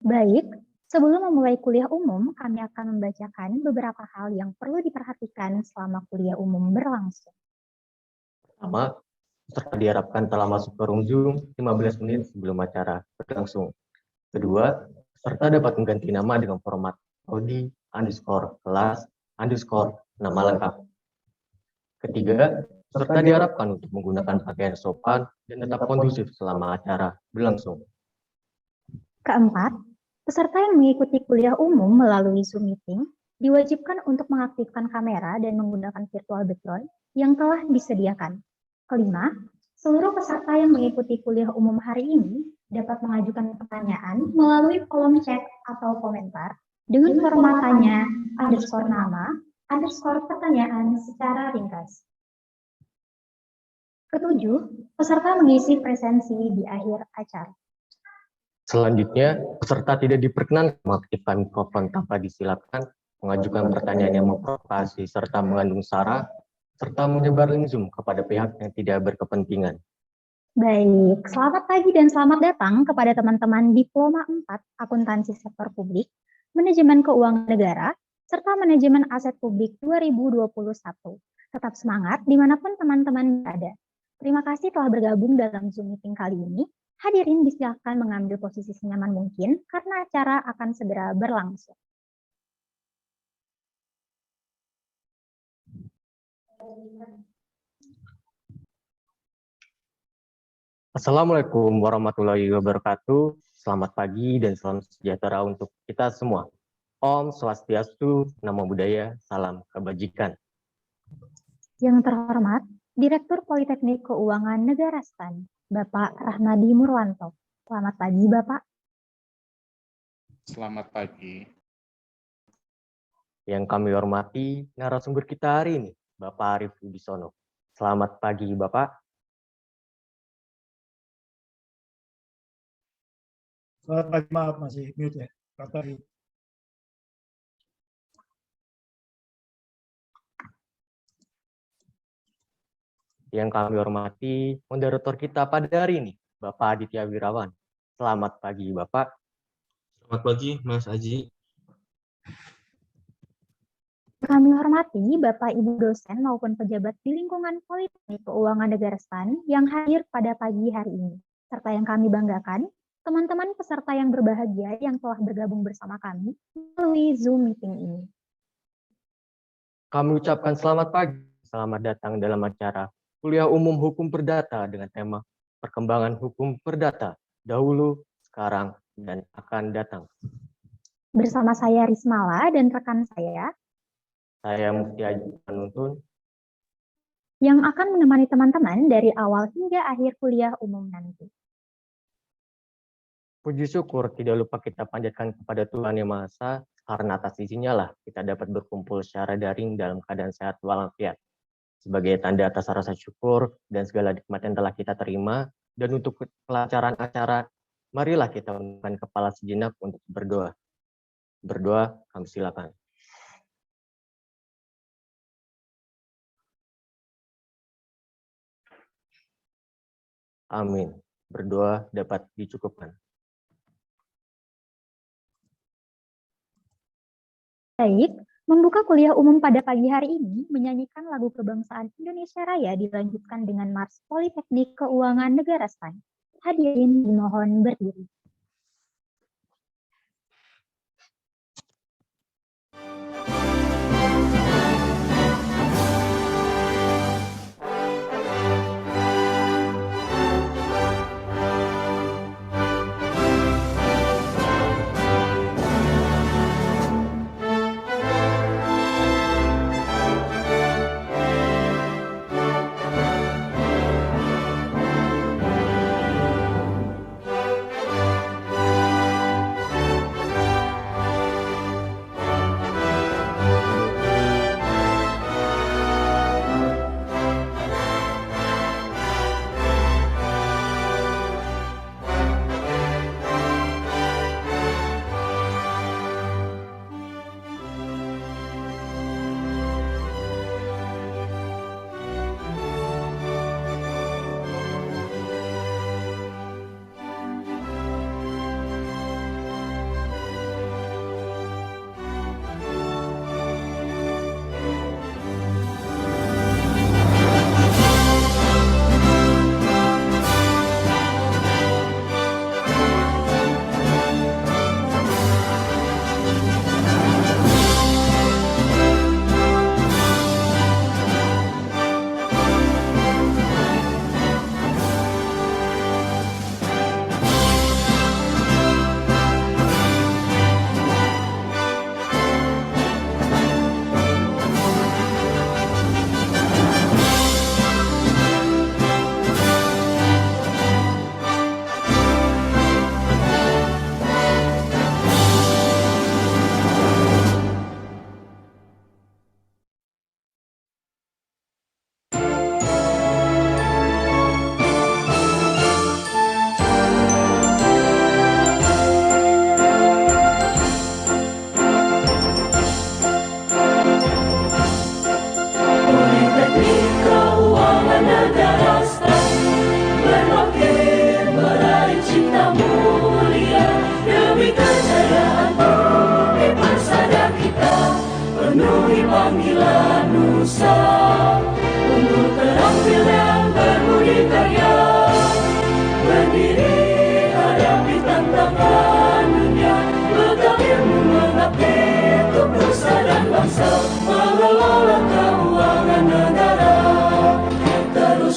Baik, sebelum memulai kuliah umum, kami akan membacakan beberapa hal yang perlu diperhatikan selama kuliah umum berlangsung. Pertama, peserta diharapkan telah masuk ke room Zoom 15 menit sebelum acara berlangsung. Kedua, peserta dapat mengganti nama dengan format Audi_kelas_nama lengkap. Ketiga, peserta diharapkan untuk menggunakan pakaian sopan dan tetap kondusif selama acara berlangsung. Keempat, peserta yang mengikuti kuliah umum melalui Zoom Meeting diwajibkan untuk mengaktifkan kamera dan menggunakan virtual background yang telah disediakan. Kelima, seluruh peserta yang mengikuti kuliah umum hari ini dapat mengajukan pertanyaan melalui kolom chat atau komentar dengan format tanya _nama _pertanyaan secara ringkas. Ketujuh, peserta mengisi presensi di akhir acara. Selanjutnya, peserta tidak diperkenankan mengaktifkan mikrofon tanpa disilakan, mengajukan pertanyaan yang memprovokasi serta mengandung sara, serta menyebar link Zoom kepada pihak yang tidak berkepentingan. Baik, selamat pagi dan selamat datang kepada teman-teman Diploma 4 Akuntansi Sektor Publik, Manajemen Keuangan Negara, serta Manajemen Aset Publik 2021. Tetap semangat dimanapun teman-teman berada. Terima kasih telah bergabung dalam Zoom Meeting kali ini. Hadirin disilakan mengambil posisi senyaman mungkin karena acara akan segera berlangsung. Assalamualaikum warahmatullahi wabarakatuh. Selamat pagi dan salam sejahtera untuk kita semua. Om Swastiastu, Namo Buddhaya, salam kebajikan. Yang terhormat, Direktur Politeknik Keuangan Negara STAN, Bapak Rahmadi Murwanto. Selamat pagi, Bapak. Selamat pagi. Yang kami hormati narasumber kita hari ini, Bapak Arif Wibisono. Selamat pagi, Bapak. Selamat pagi, maaf masih mute ya. Selamat pagi. Yang kami hormati moderator kita pada hari ini, Bapak Aditya Wirawan. Selamat pagi, Bapak. Selamat pagi, Mas Aji. Kami hormati Bapak Ibu dosen maupun pejabat di lingkungan Politeknik Keuangan Negara STAN yang hadir pada pagi hari ini. Serta yang kami banggakan, teman-teman peserta yang berbahagia yang telah bergabung bersama kami melalui Zoom Meeting ini. Kami ucapkan selamat pagi, selamat datang dalam acara Kuliah Umum Hukum Perdata dengan tema Perkembangan Hukum Perdata, Dahulu, Sekarang, dan Akan Datang. Bersama saya Rismala dan rekan saya Mufti Aji Panuntun, yang akan menemani teman-teman dari awal hingga akhir kuliah umum nanti. puji syukur tidak lupa kita panjatkan kepada Tuhan Yang Maha Esa, karena atas izinnya lah kita dapat berkumpul secara daring dalam keadaan sehat walafiat. Sebagai tanda atas rasa syukur dan segala nikmat yang telah kita terima, dan untuk kelancaran acara, marilah kita undurkan kepala sejenak untuk berdoa. Berdoa, kami silakan. Amin. Berdoa dapat dicukupkan. Baik, membuka kuliah umum pada pagi hari ini menyanyikan lagu kebangsaan Indonesia Raya dilanjutkan dengan Mars Politeknik Keuangan Negara STAN. Hadirin dimohon berdiri.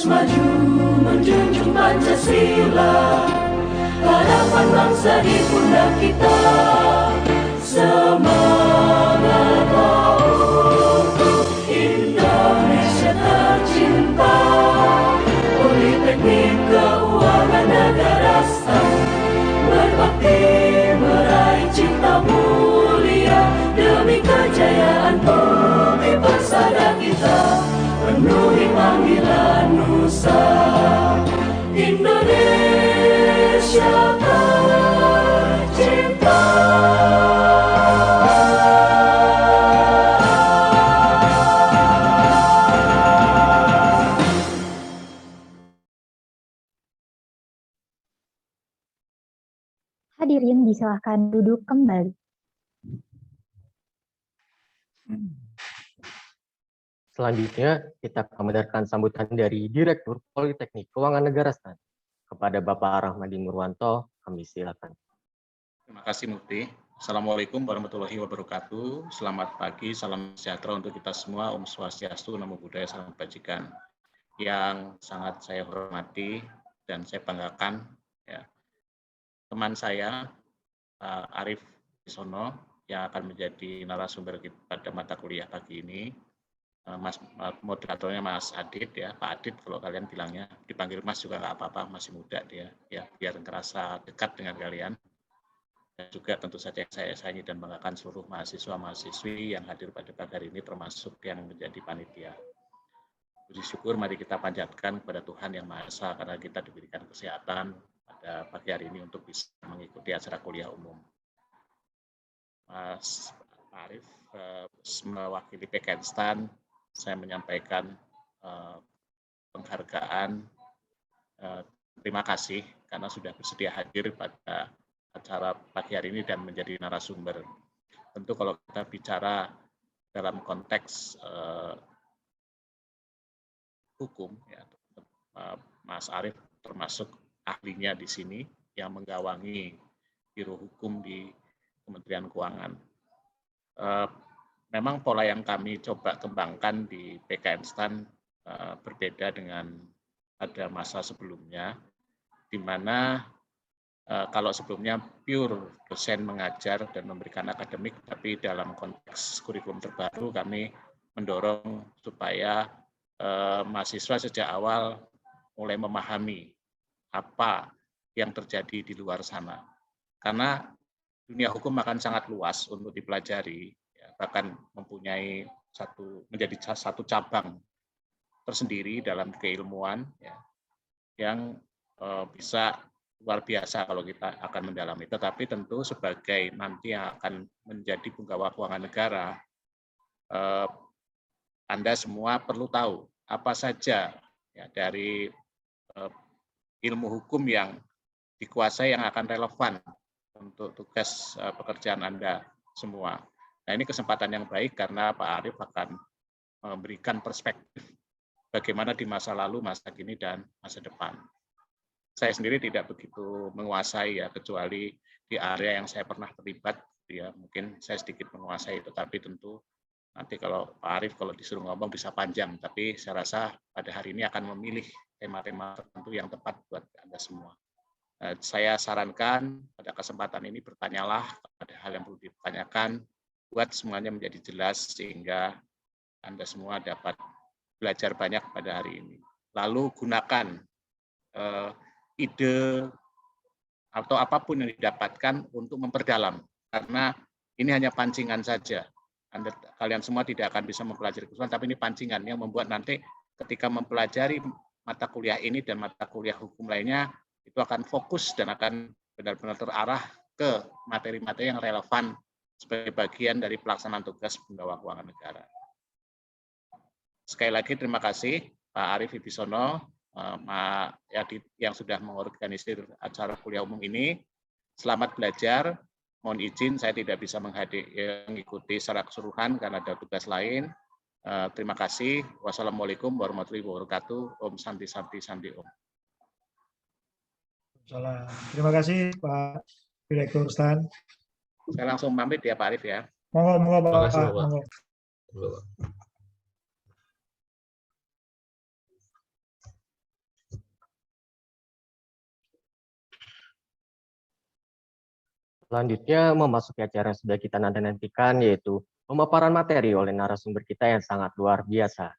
terus maju menjunjung Pancasila, harapan bangsa di pundak kita. Semangatlah untuk Indonesia tercinta. Politeknik Keuangan Negara STAN, berbakti meraih cipta mulia demi kejayaan bumi persada kita. Penuhi panggilan Nusa Indonesia tercinta. Hadirin disilahkan duduk kembali. Selanjutnya, kita akan mendengarkan sambutan dari Direktur Politeknik Keuangan Negara STAN. Kepada Bapak Rahmadi Nurwanto, kami silakan. Terima kasih Mufti. Assalamualaikum warahmatullahi wabarakatuh. Selamat pagi, salam sejahtera untuk kita semua. Om Swastiastu, Namo Buddhaya, Salam Kebajikan. Yang sangat saya hormati dan saya banggakan, ya, teman saya, Pak Arief Wibisono, yang akan menjadi narasumber pada mata kuliah pagi ini. Mas moderatornya Mas Adit, ya, Pak Adit kalau kalian bilangnya, dipanggil Mas juga nggak apa-apa, masih muda dia, ya, biar terasa dekat dengan kalian. Dan juga tentu saja saya sayangi dan banggakan seluruh mahasiswa-mahasiswi yang hadir pada pagi hari ini, termasuk yang menjadi panitia. Puji syukur mari kita panjatkan kepada Tuhan Yang Maha Esa karena kita diberikan kesehatan pada pagi hari ini untuk bisa mengikuti acara kuliah umum. Mas Arief mewakili PKN STAN, saya menyampaikan penghargaan, terima kasih karena sudah bersedia hadir pada acara pagi hari ini dan menjadi narasumber. Tentu kalau kita bicara dalam konteks hukum, ya, Mas Arief termasuk ahlinya di sini yang menggawangi biro hukum di Kementerian Keuangan. Memang pola yang kami coba kembangkan di PKN STAN berbeda dengan pada masa sebelumnya, di mana kalau sebelumnya pure dosen mengajar dan memberikan akademik, tapi dalam konteks kurikulum terbaru kami mendorong supaya mahasiswa sejak awal mulai memahami apa yang terjadi di luar sana. Karena dunia hukum akan sangat luas untuk dipelajari, bahkan mempunyai menjadi satu cabang tersendiri dalam keilmuan, ya, yang bisa luar biasa kalau kita akan mendalami. Tetapi tentu sebagai nanti yang akan menjadi penggawa keuangan negara, Anda semua perlu tahu apa saja, ya, dari ilmu hukum yang dikuasai yang akan relevan untuk tugas pekerjaan Anda semua. Nah, ini kesempatan yang baik karena Pak Arief akan memberikan perspektif bagaimana di masa lalu, masa kini, dan masa depan. Saya sendiri tidak begitu menguasai, ya, kecuali di area yang saya pernah terlibat, ya, mungkin saya sedikit menguasai, tetapi tentu nanti kalau Pak Arief kalau disuruh ngomong bisa panjang, tapi saya rasa pada hari ini akan memilih tema-tema tertentu yang tepat buat Anda semua. Saya sarankan pada kesempatan ini bertanyalah pada hal yang perlu ditanyakan, buat semuanya menjadi jelas sehingga Anda semua dapat belajar banyak pada hari ini. Lalu gunakan ide atau apapun yang didapatkan untuk memperdalam, karena ini hanya pancingan saja. Kalian semua tidak akan bisa mempelajari keseluruhan, tapi ini pancingan yang membuat nanti ketika mempelajari mata kuliah ini dan mata kuliah hukum lainnya, itu akan fokus dan akan benar-benar terarah ke materi-materi yang relevan sebagai bagian dari pelaksanaan tugas penggawa keuangan negara. Sekali lagi terima kasih Pak Arief Wibisono, yang sudah mengorganisir acara kuliah umum ini. Selamat belajar. Mohon izin saya tidak bisa mengikuti secara keseluruhan karena ada tugas lain. Terima kasih. Wassalamualaikum warahmatullahi wabarakatuh. Om Santi Santi Santi Om. Salam. Terima kasih Pak Direktur STAN. Saya langsung pamit ya Pak Arief ya. Monggo Terima Pak. kasih, Bapak. Monggo. Selanjutnya memasuki acara yang sudah kita nantikan, yaitu pemaparan materi oleh narasumber kita yang sangat luar biasa.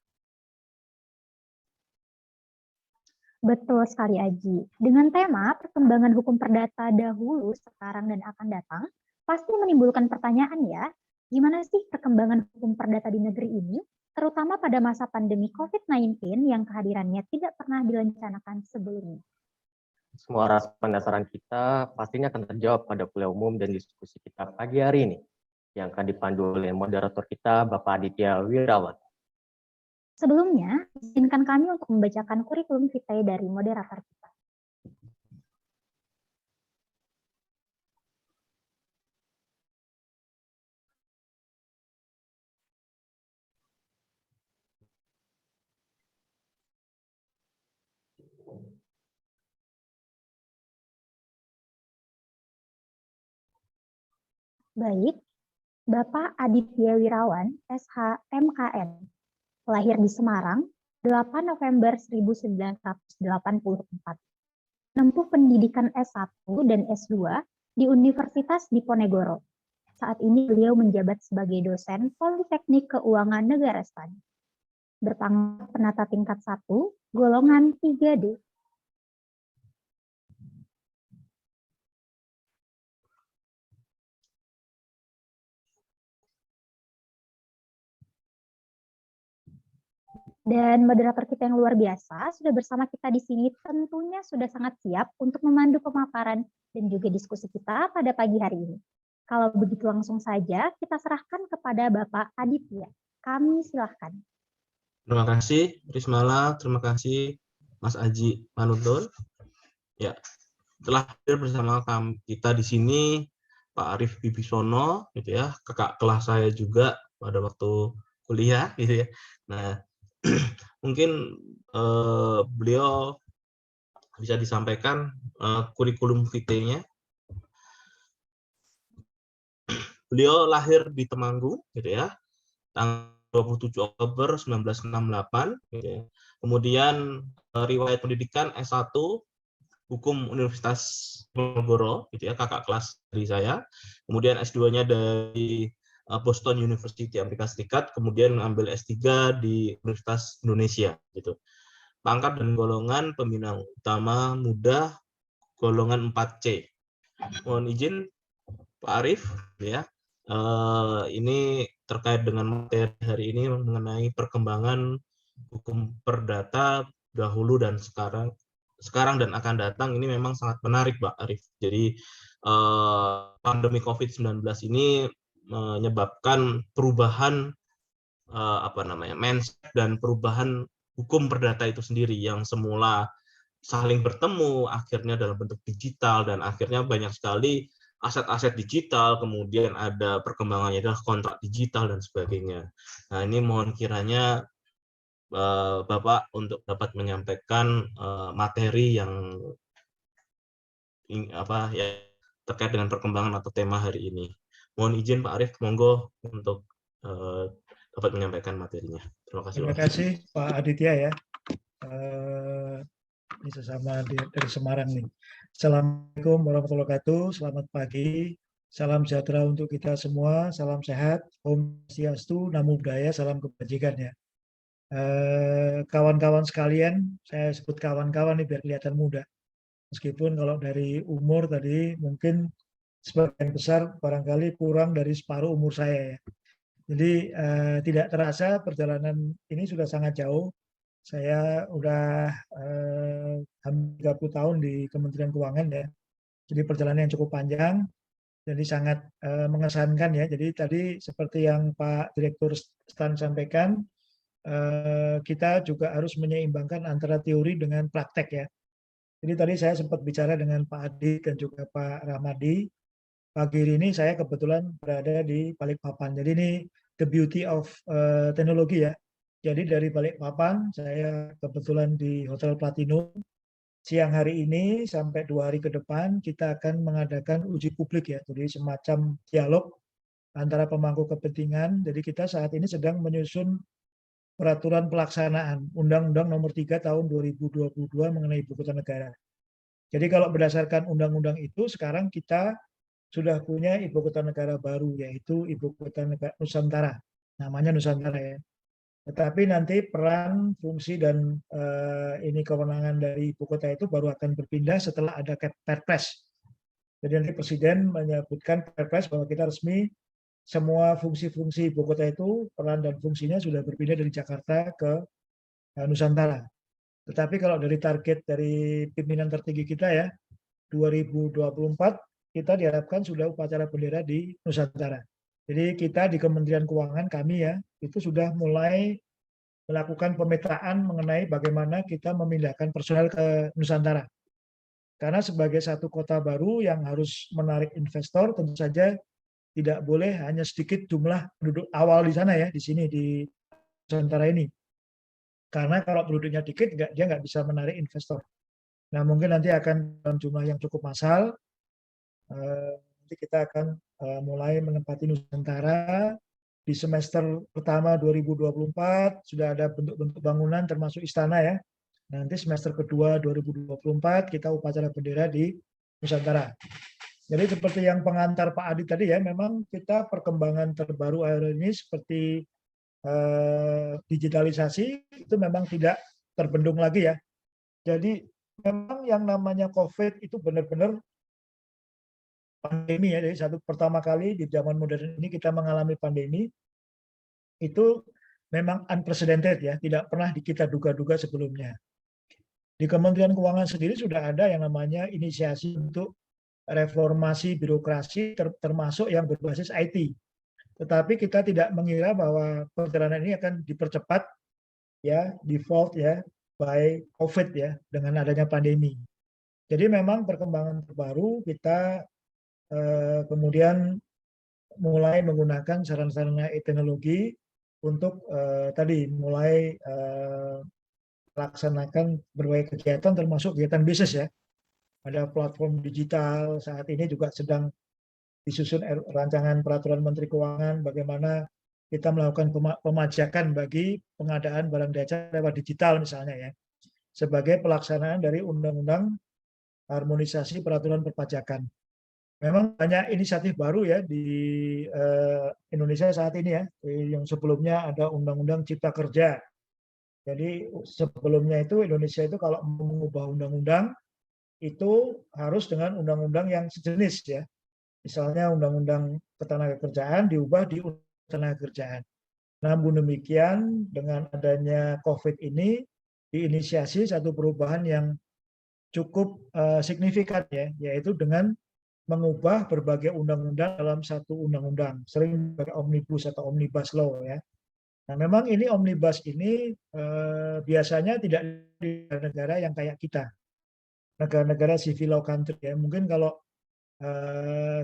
Betul sekali, Aji. Dengan tema perkembangan hukum perdata dahulu, sekarang, dan akan datang, pasti menimbulkan pertanyaan ya, gimana sih perkembangan hukum perdata di negeri ini, terutama pada masa pandemi COVID-19 yang kehadirannya tidak pernah direncanakan sebelumnya. Semua rasa penasaran kita pastinya akan terjawab pada kuliah umum dan diskusi kita pagi hari ini, yang akan dipandu oleh moderator kita, Bapak Aditya Wirawan. Sebelumnya, izinkan kami untuk membacakan kurikulum vitae dari moderator kita. Baik, Bapak Aditya Wirawan, SH MKN, lahir di Semarang, 8 November 1984. Menempuh pendidikan S1 dan S2 di Universitas Diponegoro. Saat ini beliau menjabat sebagai dosen Politeknik Keuangan Negara STAN. Berpangkat penata tingkat 1, golongan 3D. Dan moderator kita yang luar biasa sudah bersama kita di sini, tentunya sudah sangat siap untuk memandu pemaparan dan juga diskusi kita pada pagi hari ini. Kalau begitu langsung saja kita serahkan kepada Bapak Aditya. Kami silahkan. Terima kasih Rismala, terima kasih Mas Aji Manudon. Ya, telah hadir bersama kita di sini Pak Arief Bibisono, gitu ya, kakak kelas saya juga pada waktu kuliah, gitu ya. Nah, mungkin beliau bisa disampaikan kurikulum vitae-nya. Beliau lahir di Temanggung, gitu ya, tanggal 27 Oktober 1968. Gitu ya. Kemudian riwayat pendidikan S1 Hukum Universitas Diponegoro, gitu ya, kakak kelas dari saya. Kemudian S2-nya dari Boston University Amerika Serikat, kemudian mengambil S3 di Universitas Indonesia, gitu. Pangkat dan golongan pembina utama muda golongan 4C. Mohon izin Pak Arief, ya. Ini terkait dengan materi hari ini mengenai perkembangan hukum perdata dahulu dan sekarang dan akan datang. Ini memang sangat menarik, Pak Arief. Jadi pandemi COVID-19 ini menyebabkan perubahan mindset dan perubahan hukum perdata itu sendiri yang semula saling bertemu akhirnya dalam bentuk digital dan akhirnya banyak sekali aset-aset digital, kemudian ada perkembangannya adalah kontrak digital dan sebagainya. Nah, ini mohon kiranya Bapak untuk dapat menyampaikan materi yang terkait dengan perkembangan atau tema hari ini. Mohon izin Pak Arief, monggo untuk dapat menyampaikan materinya. Terima kasih. Terima kasih Pak Aditya ya. Ini sesama dari Semarang nih. Assalamualaikum warahmatullahi wabarakatuh. Selamat pagi. Salam sejahtera untuk kita semua. Salam sehat. Om Swastiastu, Namo Buddhaya. Salam kebajikan ya. Kawan-kawan sekalian, saya sebut kawan-kawan ini biar kelihatan muda. Meskipun kalau dari umur tadi mungkin sebagian besar barangkali kurang dari separuh umur saya ya. Jadi tidak terasa perjalanan ini sudah sangat jauh. Saya udah hampir 30 tahun di Kementerian Keuangan ya. Jadi perjalanan yang cukup panjang. Jadi sangat mengesankan ya. Jadi tadi seperti yang Pak Direktur Stan sampaikan, kita juga harus menyeimbangkan antara teori dengan praktek ya. Jadi tadi saya sempat bicara dengan Pak Adi dan juga Pak Rahmadi. Pagi ini saya kebetulan berada di Balikpapan. Jadi ini the beauty of teknologi ya. Jadi dari Balikpapan saya kebetulan di Hotel Platinum. Siang hari ini sampai 2 hari ke depan kita akan mengadakan uji publik ya. Jadi semacam dialog antara pemangku kepentingan. Jadi kita saat ini sedang menyusun peraturan pelaksanaan Undang-Undang Nomor 3 Tahun 2022 mengenai Ibu Kota Negara. Jadi kalau berdasarkan undang-undang itu sekarang kita sudah punya ibu kota negara baru, yaitu ibu kota negara Nusantara. Namanya Nusantara ya. Tetapi nanti peran, fungsi, dan ini kewenangan dari ibu kota itu baru akan berpindah setelah ada Perpres. Jadi nanti Presiden menyebutkan Perpres bahwa kita resmi semua fungsi-fungsi ibu kota itu, peran dan fungsinya sudah berpindah dari Jakarta ke Nusantara. Tetapi kalau dari target dari pimpinan tertinggi kita ya, 2024 kita diharapkan sudah upacara bendera di Nusantara. Jadi kita di Kementerian Keuangan kami ya, itu sudah mulai melakukan pemetaan mengenai bagaimana kita memindahkan personel ke Nusantara. Karena sebagai satu kota baru yang harus menarik investor, tentu saja tidak boleh hanya sedikit jumlah penduduk awal di sana ya, di sini di Nusantara ini. Karena kalau penduduknya dikit, dia nggak bisa menarik investor. Nah, mungkin nanti akan dalam jumlah yang cukup massal, nanti kita akan mulai menempati Nusantara. Di semester pertama 2024 sudah ada bentuk-bentuk bangunan termasuk istana ya. Nanti semester kedua 2024 kita upacara bendera di Nusantara. Jadi seperti yang pengantar Pak Adi tadi ya, memang kita perkembangan terbaru akhir ini seperti digitalisasi itu memang tidak terbendung lagi ya. Jadi memang yang namanya COVID itu benar-benar pandemi ya. Jadi pertama kali di zaman modern ini kita mengalami pandemi itu memang unprecedented ya, tidak pernah kita duga-duga sebelumnya. Di Kementerian Keuangan sendiri sudah ada yang namanya inisiasi untuk reformasi birokrasi termasuk yang berbasis IT. Tetapi kita tidak mengira bahwa perjalanan ini akan dipercepat ya, default ya, by COVID ya, dengan adanya pandemi. Jadi memang perkembangan terbaru kita kemudian mulai menggunakan sarana-sarana teknologi untuk tadi mulai melaksanakan berbagai kegiatan termasuk kegiatan bisnis ya. Ada platform digital, saat ini juga sedang disusun rancangan peraturan Menteri Keuangan bagaimana kita melakukan pemajakan bagi pengadaan barang jasa lewat digital misalnya ya, sebagai pelaksanaan dari Undang-Undang Harmonisasi Peraturan Perpajakan. Memang banyak inisiatif baru ya di Indonesia saat ini ya. Yang sebelumnya ada Undang-Undang Cipta Kerja. Jadi sebelumnya itu Indonesia itu kalau mengubah undang-undang itu harus dengan undang-undang yang sejenis ya. Misalnya Undang-Undang Ketenagakerjaan diubah di Undang-Undang Ketenagakerjaan. Namun demikian dengan adanya COVID ini diinisiasi satu perubahan yang cukup signifikan ya, yaitu dengan mengubah berbagai undang-undang dalam satu undang-undang, sering pakai omnibus atau omnibus law ya. Nah, memang ini omnibus ini biasanya tidak di negara yang kayak kita, negara-negara civil law country ya. Mungkin kalau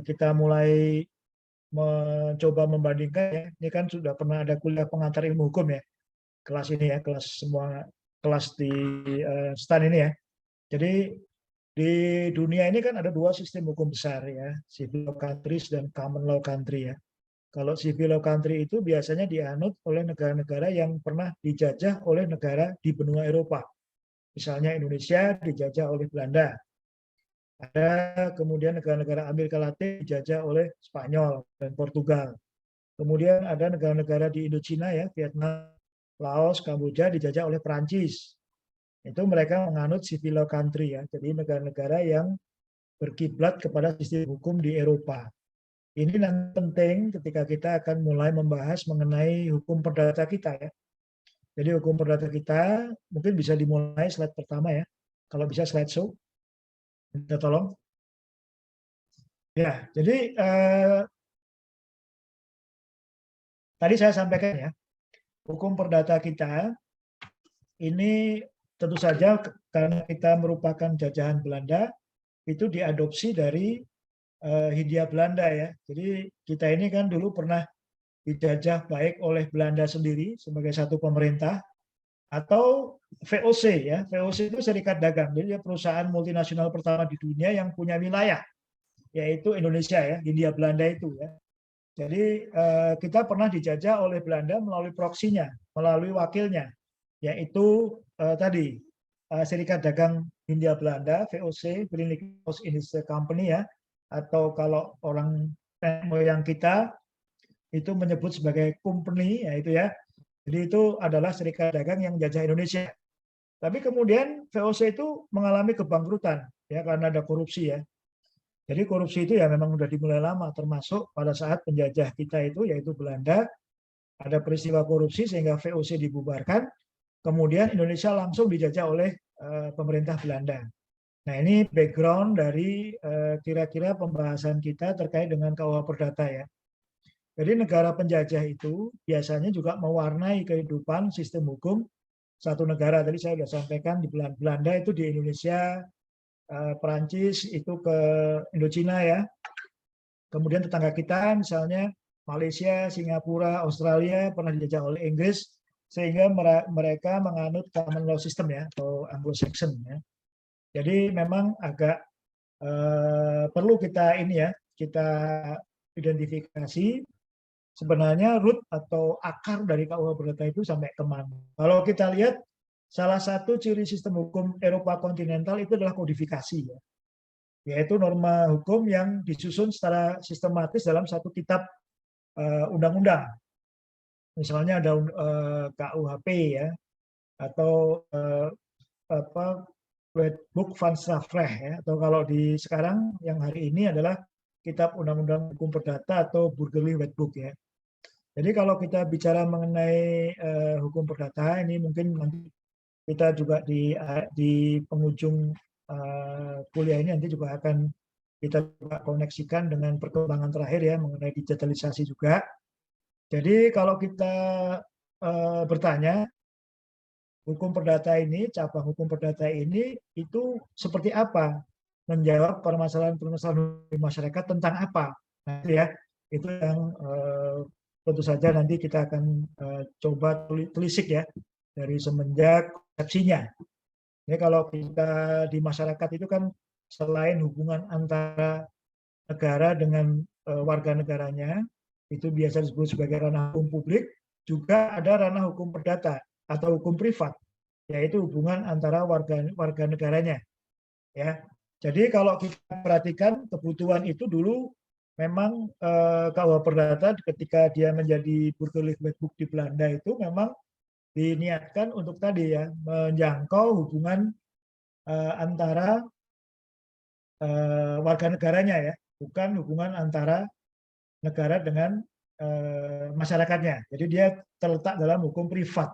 kita mulai mencoba membandingkan ya, ini kan sudah pernah ada kuliah pengantar ilmu hukum ya, kelas ini ya, kelas semua kelas di STAN ini ya. Jadi di dunia ini kan ada dua sistem hukum besar ya, civil law countries dan common law country ya. Kalau civil law country itu biasanya dianut oleh negara-negara yang pernah dijajah oleh negara di benua Eropa. Misalnya Indonesia dijajah oleh Belanda. Ada kemudian negara-negara Amerika Latin dijajah oleh Spanyol dan Portugal. Kemudian ada negara-negara di Indochina ya, Vietnam, Laos, Kamboja dijajah oleh Perancis. Itu mereka menganut civil law country ya, jadi negara-negara yang berkiblat kepada sistem hukum di Eropa. Ini yang penting ketika kita akan mulai membahas mengenai hukum perdata kita ya. Jadi hukum perdata kita mungkin bisa dimulai slide pertama ya, kalau bisa slide show. Minta tolong. Ya, jadi tadi saya sampaikan ya, hukum perdata kita ini tentu saja karena kita merupakan jajahan Belanda, itu diadopsi dari Hindia Belanda ya. Jadi kita ini kan dulu pernah dijajah baik oleh Belanda sendiri sebagai satu pemerintah, atau VOC ya. VOC itu serikat dagang, jadi perusahaan multinasional pertama di dunia yang punya wilayah, yaitu Indonesia ya, Hindia Belanda itu ya. Jadi kita pernah dijajah oleh Belanda melalui proksinya, melalui wakilnya, yaitu tadi serikat dagang Hindia Belanda, VOC, Verenigde Oost-Indische Company ya, atau kalau orang moyang kita itu menyebut sebagai company, ya itu ya. Jadi itu adalah serikat dagang yang menjajah Indonesia. Tapi kemudian VOC itu mengalami kebangkrutan ya karena ada korupsi ya. Jadi korupsi itu ya memang sudah dimulai lama, termasuk pada saat penjajah kita itu yaitu Belanda, ada peristiwa korupsi sehingga VOC dibubarkan, kemudian Indonesia langsung dijajah oleh pemerintah Belanda. Nah ini background dari kira-kira pembahasan kita terkait dengan KUH Perdata ya. Jadi negara penjajah itu biasanya juga mewarnai kehidupan sistem hukum satu negara. Tadi saya sudah sampaikan di Belanda itu di Indonesia, Perancis itu ke Indochina ya. Kemudian tetangga kita misalnya Malaysia, Singapura, Australia pernah dijajah oleh Inggris sehingga mereka menganut common law system ya atau Anglo-Saxon ya. Jadi memang agak perlu kita ini ya, kita identifikasi sebenarnya root atau akar dari KUH Perdata itu sampai kemana. Kalau kita lihat salah satu ciri sistem hukum Eropa kontinental itu adalah kodifikasi ya. Yaitu norma hukum yang disusun secara sistematis dalam satu kitab undang-undang. Misalnya ada KUHP ya atau Wetboek van Strafrecht ya, atau kalau di sekarang yang hari ini adalah Kitab Undang-Undang Hukum Perdata atau Burgerly Wetboek ya. Jadi kalau kita bicara mengenai hukum perdata ini mungkin nanti kita juga di penghujung kuliah ini nanti juga akan kita juga koneksikan dengan perkembangan terakhir ya mengenai digitalisasi juga. Jadi kalau kita bertanya hukum perdata ini, cabang hukum perdata ini itu seperti apa? Menjawab permasalahan-permasalahan di masyarakat tentang apa? Nah, ya, itu yang tentu saja nanti kita akan coba telisik ya dari semenjak konsepsinya. Jadi kalau kita di masyarakat itu kan selain hubungan antara negara dengan warga negaranya, itu biasa disebut sebagai ranah hukum publik, juga ada ranah hukum perdata atau hukum privat, yaitu hubungan antara warga negaranya. Ya, jadi kalau kita perhatikan kebutuhan itu dulu memang KUH Perdata ketika dia menjadi Burgerlijk Wetboek di Belanda itu memang diniatkan untuk tadi ya menjangkau hubungan antara warga negaranya ya, bukan hubungan antara negara dengan masyarakatnya. Jadi dia terletak dalam hukum privat.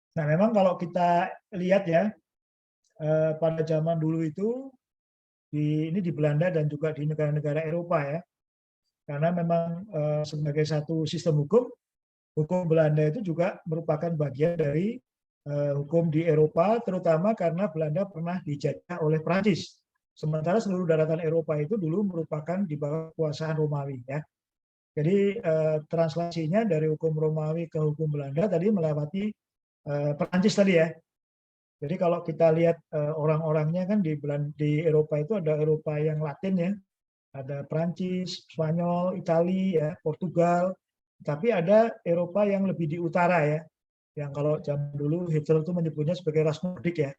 Nah, memang kalau kita lihat ya pada zaman dulu itu ini di Belanda dan juga di negara-negara Eropa ya. Karena memang sebagai satu sistem hukum Belanda itu juga merupakan bagian dari hukum di Eropa, terutama karena Belanda pernah dijajah oleh Prancis. Sementara seluruh daratan Eropa itu dulu merupakan di bawah kekuasaan Romawi ya. Jadi translasinya dari hukum Romawi ke hukum Belanda tadi melewati Prancis tadi ya. Jadi kalau kita lihat orang-orangnya kan di Eropa itu ada Eropa yang Latin ya, ada Prancis, Spanyol, Italia, ya, Portugal, tapi ada Eropa yang lebih di utara ya, yang kalau zaman dulu Hitler itu menyebutnya sebagai ras Nordik ya,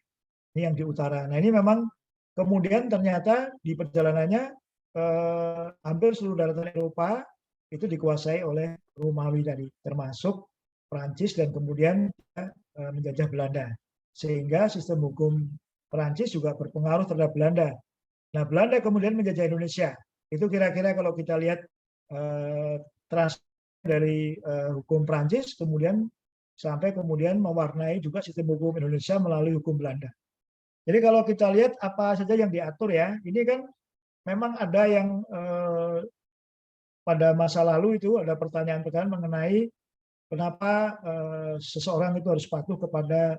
ini yang di utara. Nah ini memang kemudian ternyata di perjalanannya hampir seluruh daratan Eropa itu dikuasai oleh Romawi tadi, termasuk Prancis dan kemudian menjajah Belanda. Sehingga sistem hukum Prancis juga berpengaruh terhadap Belanda. Nah, Belanda kemudian menjajah Indonesia. Itu kira-kira kalau kita lihat transfer dari hukum Prancis, kemudian sampai kemudian mewarnai juga sistem hukum Indonesia melalui hukum Belanda. Jadi kalau kita lihat apa saja yang diatur ya, ini kan memang ada yang pada masa lalu itu ada pertanyaan-pertanyaan mengenai kenapa seseorang itu harus patuh kepada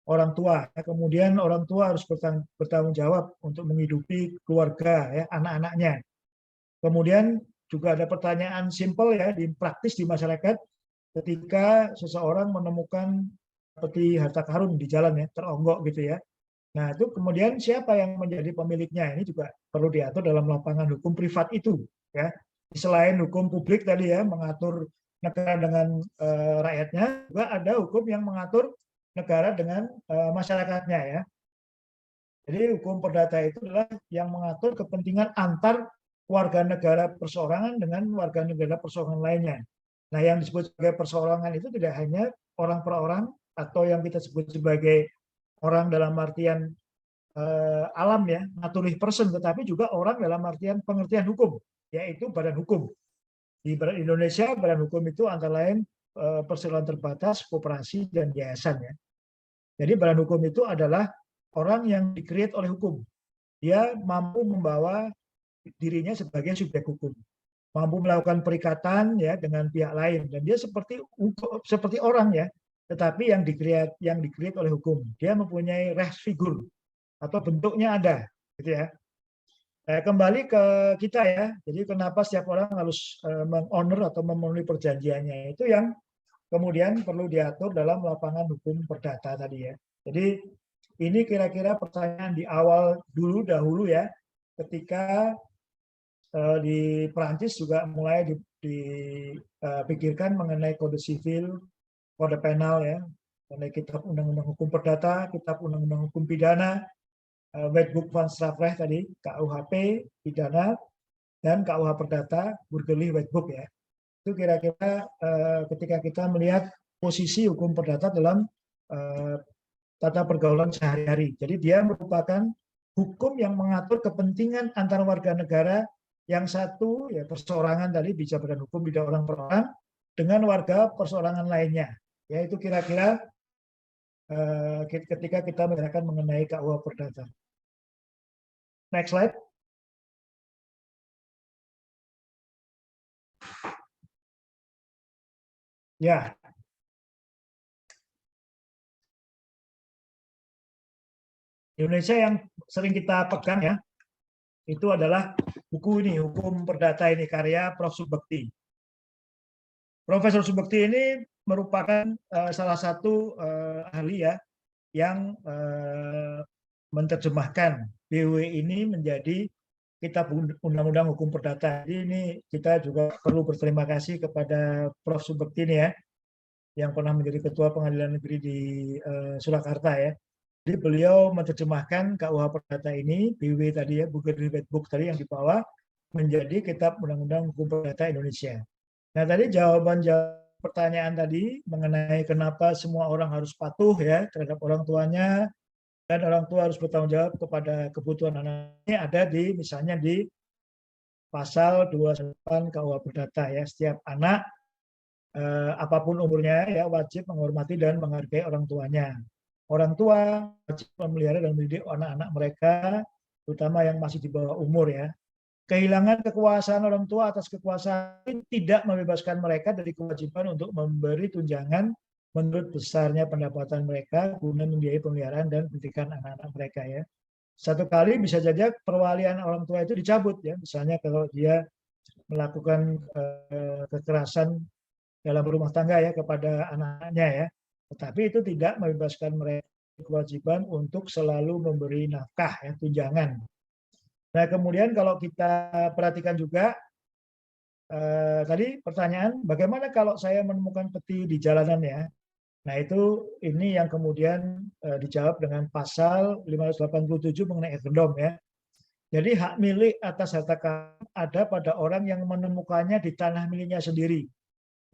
orang tua, ya. Kemudian orang tua harus bertanggung jawab untuk menghidupi keluarga, ya, anak-anaknya. Kemudian juga ada pertanyaan simpel ya, di praktis di masyarakat, ketika seseorang menemukan seperti harta karun di jalan ya, teronggok gitu ya. Nah itu kemudian siapa yang menjadi pemiliknya, ini juga perlu diatur dalam lapangan hukum privat itu, ya. Selain hukum publik tadi ya, mengatur negara dengan rakyatnya, juga ada hukum yang mengatur negara dengan masyarakatnya ya. Jadi hukum perdata itu adalah yang mengatur kepentingan antar warga negara perseorangan dengan warga negara perseorangan lainnya. Nah, yang disebut sebagai perseorangan itu tidak hanya orang per orang atau yang kita sebut sebagai orang dalam artian alam ya, naturally person, tetapi juga orang dalam artian pengertian hukum, yaitu badan hukum. Di Indonesia, badan hukum itu antara lain perseroan terbatas, koperasi, dan yayasan ya. Jadi badan hukum itu adalah orang yang di-create oleh hukum. Dia mampu membawa dirinya sebagai subjek hukum, mampu melakukan perikatan ya dengan pihak lain, dan dia seperti orang ya, tetapi yang di-create oleh hukum. Dia mempunyai res figur atau bentuknya ada, gitu ya. Kembali ke kita ya. Jadi kenapa setiap orang harus menghonor atau memenuhi perjanjiannya, itu yang kemudian perlu diatur dalam lapangan hukum perdata tadi ya. Jadi ini kira-kira pertanyaan di awal dahulu ya, ketika di Perancis juga mulai dipikirkan mengenai kode sivil, kode penal ya, mengenai kitab undang-undang hukum perdata, kitab undang-undang hukum pidana, Wetboek van Strafrecht tadi, KUHP pidana, dan KUH perdata, Burgerlijk Wetboek ya. Itu kira-kira ketika kita melihat posisi hukum perdata dalam tata pergaulan sehari-hari. Jadi dia merupakan hukum yang mengatur kepentingan antar warga negara, yang satu ya perseorangan tadi bisa badan hukum tidak orang per orang, dengan warga perseorangan lainnya. Ya itu kira-kira ketika kita membicarakan mengenai KUH perdata. Next slide. Ya. Indonesia yang sering kita pegang ya, itu adalah buku ini, Hukum Perdata ini, karya Prof. Subekti. Profesor Subekti ini merupakan salah satu ahli ya, yang menerjemahkan BW ini menjadi kitab undang-undang hukum perdata. Jadi ini kita juga perlu berterima kasih kepada Prof. Subekti ini ya, yang pernah menjadi Ketua Pengadilan Negeri di Surakarta ya. Jadi beliau menerjemahkan KUH perdata ini, BW tadi ya, Burgerlijk Wetboek tadi yang di bawah, menjadi kitab undang-undang hukum perdata Indonesia. Nah tadi jawaban pertanyaan tadi mengenai kenapa semua orang harus patuh ya terhadap orang tuanya, dan orang tua harus bertanggung jawab kepada kebutuhan anaknya, ada di misalnya di pasal 28 KUH perdata ya. Setiap anak apapun umurnya ya wajib menghormati dan menghargai orang tuanya. Orang tua wajib memelihara dan mendidik anak-anak mereka, terutama yang masih di bawah umur ya. Kehilangan kekuasaan orang tua atas kekuasaan tidak membebaskan mereka dari kewajiban untuk memberi tunjangan menurut besarnya pendapatan mereka guna membiayai pemeliharaan dan pendidikan anak-anak mereka ya. Satu kali bisa saja perwalian orang tua itu dicabut ya, misalnya kalau dia melakukan kekerasan dalam rumah tangga ya kepada anak-anaknya ya. Tetapi itu tidak membebaskan mereka kewajiban untuk selalu memberi nafkah ya, tunjangan. Nah kemudian kalau kita perhatikan juga tadi pertanyaan, bagaimana kalau saya menemukan peti di jalanan ya? Nah itu ini yang kemudian dijawab dengan pasal 587 mengenai egendom ya. Jadi hak milik atas harta karun ada pada orang yang menemukannya di tanah miliknya sendiri.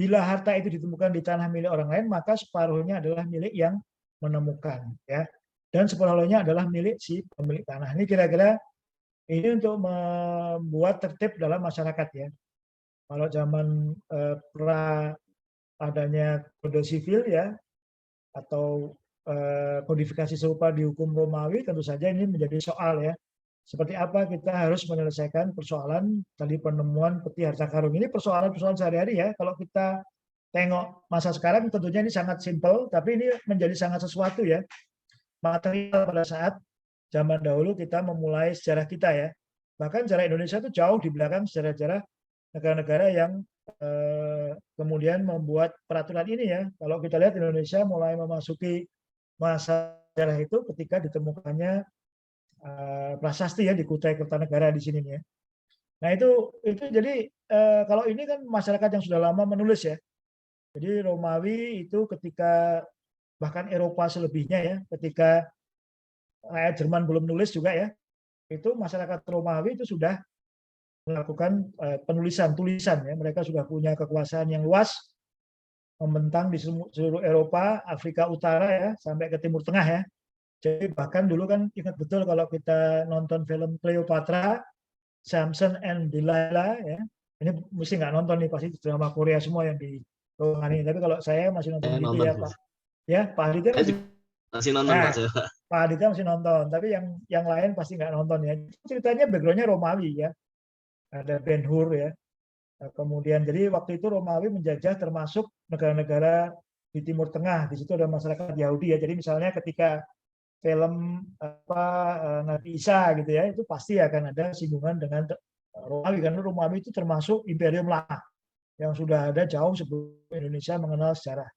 Bila harta itu ditemukan di tanah milik orang lain, maka separuhnya adalah milik yang menemukan ya. Dan separuhnya adalah milik si pemilik tanah. Ini kira-kira ini untuk membuat tertib dalam masyarakat ya. Kalau zaman pra adanya kode sivil ya, atau kodifikasi serupa di hukum Romawi, tentu saja ini menjadi soal ya. Seperti apa kita harus menyelesaikan persoalan tadi penemuan peti harta karun. Ini persoalan-persoalan sehari-hari ya. Kalau kita tengok masa sekarang tentunya ini sangat simpel, tapi ini menjadi sangat sesuatu ya. Material pada saat zaman dahulu kita memulai sejarah kita ya. Bahkan sejarah Indonesia itu jauh di belakang sejarah-sejarah negara-negara yang kemudian membuat peraturan ini ya. Kalau kita lihat Indonesia mulai memasuki masa sejarah itu ketika ditemukannya prasasti ya di Kutai Kertanegara di sini ya. Nah itu jadi kalau ini kan masyarakat yang sudah lama menulis ya. Jadi Romawi itu ketika bahkan Eropa selebihnya ya, ketika rakyat Jerman belum nulis juga ya, itu masyarakat Romawi itu sudah melakukan tulisan ya. Mereka sudah punya kekuasaan yang luas, membentang di seluruh Eropa, Afrika Utara ya, sampai ke Timur Tengah ya. Jadi bahkan dulu kan ingat betul kalau kita nonton film Cleopatra, Samson and Delilah ya. Ini mesti nggak nonton nih, pasti drama Korea semua yang di ruangan ini. Tapi kalau saya masih nonton gitu nonton, ya Pak. Ya Pak Aditya masih nonton Pak. Pak Aditya masih nonton. Tapi yang lain pasti nggak nonton ya. Ceritanya backgroundnya Romawi ya. Ada Ben Hur ya. Kemudian jadi waktu itu Romawi menjajah termasuk negara-negara di Timur Tengah. Di situ ada masyarakat Yahudi ya. Jadi misalnya ketika film Nabi Isa gitu ya, itu pasti akan ada singgungan dengan Romawi, karena Romawi itu termasuk imperium lama yang sudah ada jauh sebelum Indonesia mengenal sejarah.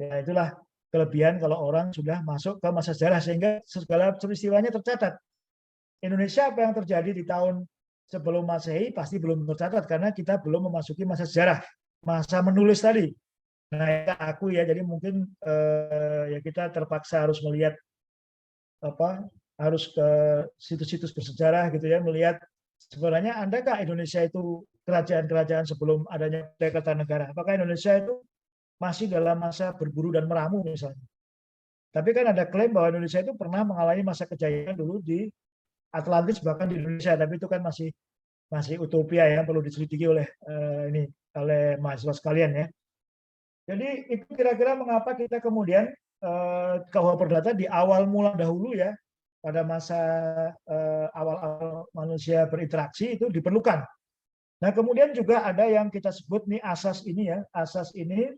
Ya itulah kelebihan kalau orang sudah masuk ke masa sejarah sehingga segala peristiwanya tercatat. Indonesia apa yang terjadi di tahun sebelum Masehi pasti belum tercatat karena kita belum memasuki masa sejarah, masa menulis tadi. Nah, aku ya, jadi mungkin ya kita terpaksa harus melihat harus ke situs-situs bersejarah gitu ya, melihat sebenarnya adakah Indonesia itu kerajaan-kerajaan sebelum adanya Kertanegara. Apakah Indonesia itu masih dalam masa berburu dan meramu misalnya. Tapi kan ada klaim bahwa Indonesia itu pernah mengalami masa kejayaan dulu di Atlantis bahkan di Indonesia, tapi itu kan masih utopia ya, perlu diselidiki oleh mahasiswa sekalian ya. Jadi itu kira-kira mengapa kita kemudian KUH Perdata di awal mula dahulu ya, pada masa awal-awal manusia berinteraksi itu diperlukan. Nah kemudian juga ada yang kita sebut nih asas ini ya, asas ini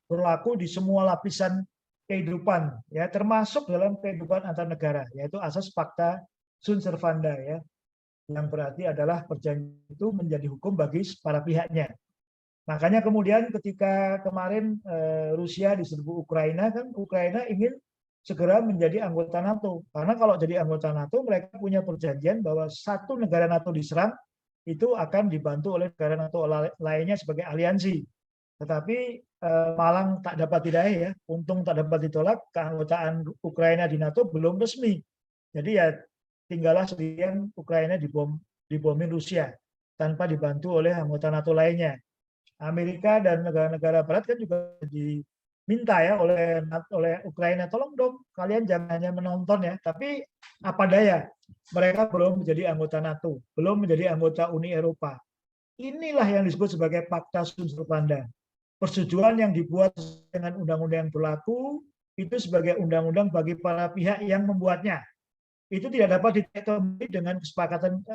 berlaku di semua lapisan kehidupan ya, termasuk dalam kehidupan antar negara, yaitu asas Pacta Sunt Servanda ya, yang berarti adalah perjanjian itu menjadi hukum bagi para pihaknya. Makanya kemudian ketika kemarin Rusia diserbu Ukraina, kan Ukraina ingin segera menjadi anggota NATO. Karena kalau jadi anggota NATO, mereka punya perjanjian bahwa satu negara NATO diserang, itu akan dibantu oleh negara NATO lainnya sebagai aliansi. Tetapi malang tak dapat diraih ya, untung tak dapat ditolak, keanggotaan Ukraina di NATO belum resmi. Jadi ya tinggallah sendirian Ukraina dibomin Rusia, tanpa dibantu oleh anggota NATO lainnya. Amerika dan negara-negara Barat kan juga diminta ya oleh Ukraina, tolong dong kalian jangan hanya menonton ya, tapi apa daya mereka belum menjadi anggota NATO, belum menjadi anggota Uni Eropa. Inilah yang disebut sebagai Pacta Sunt Servanda. Persetujuan yang dibuat dengan undang-undang yang berlaku itu sebagai undang-undang bagi para pihak yang membuatnya. Itu tidak dapat ditemukan dengan kesepakatan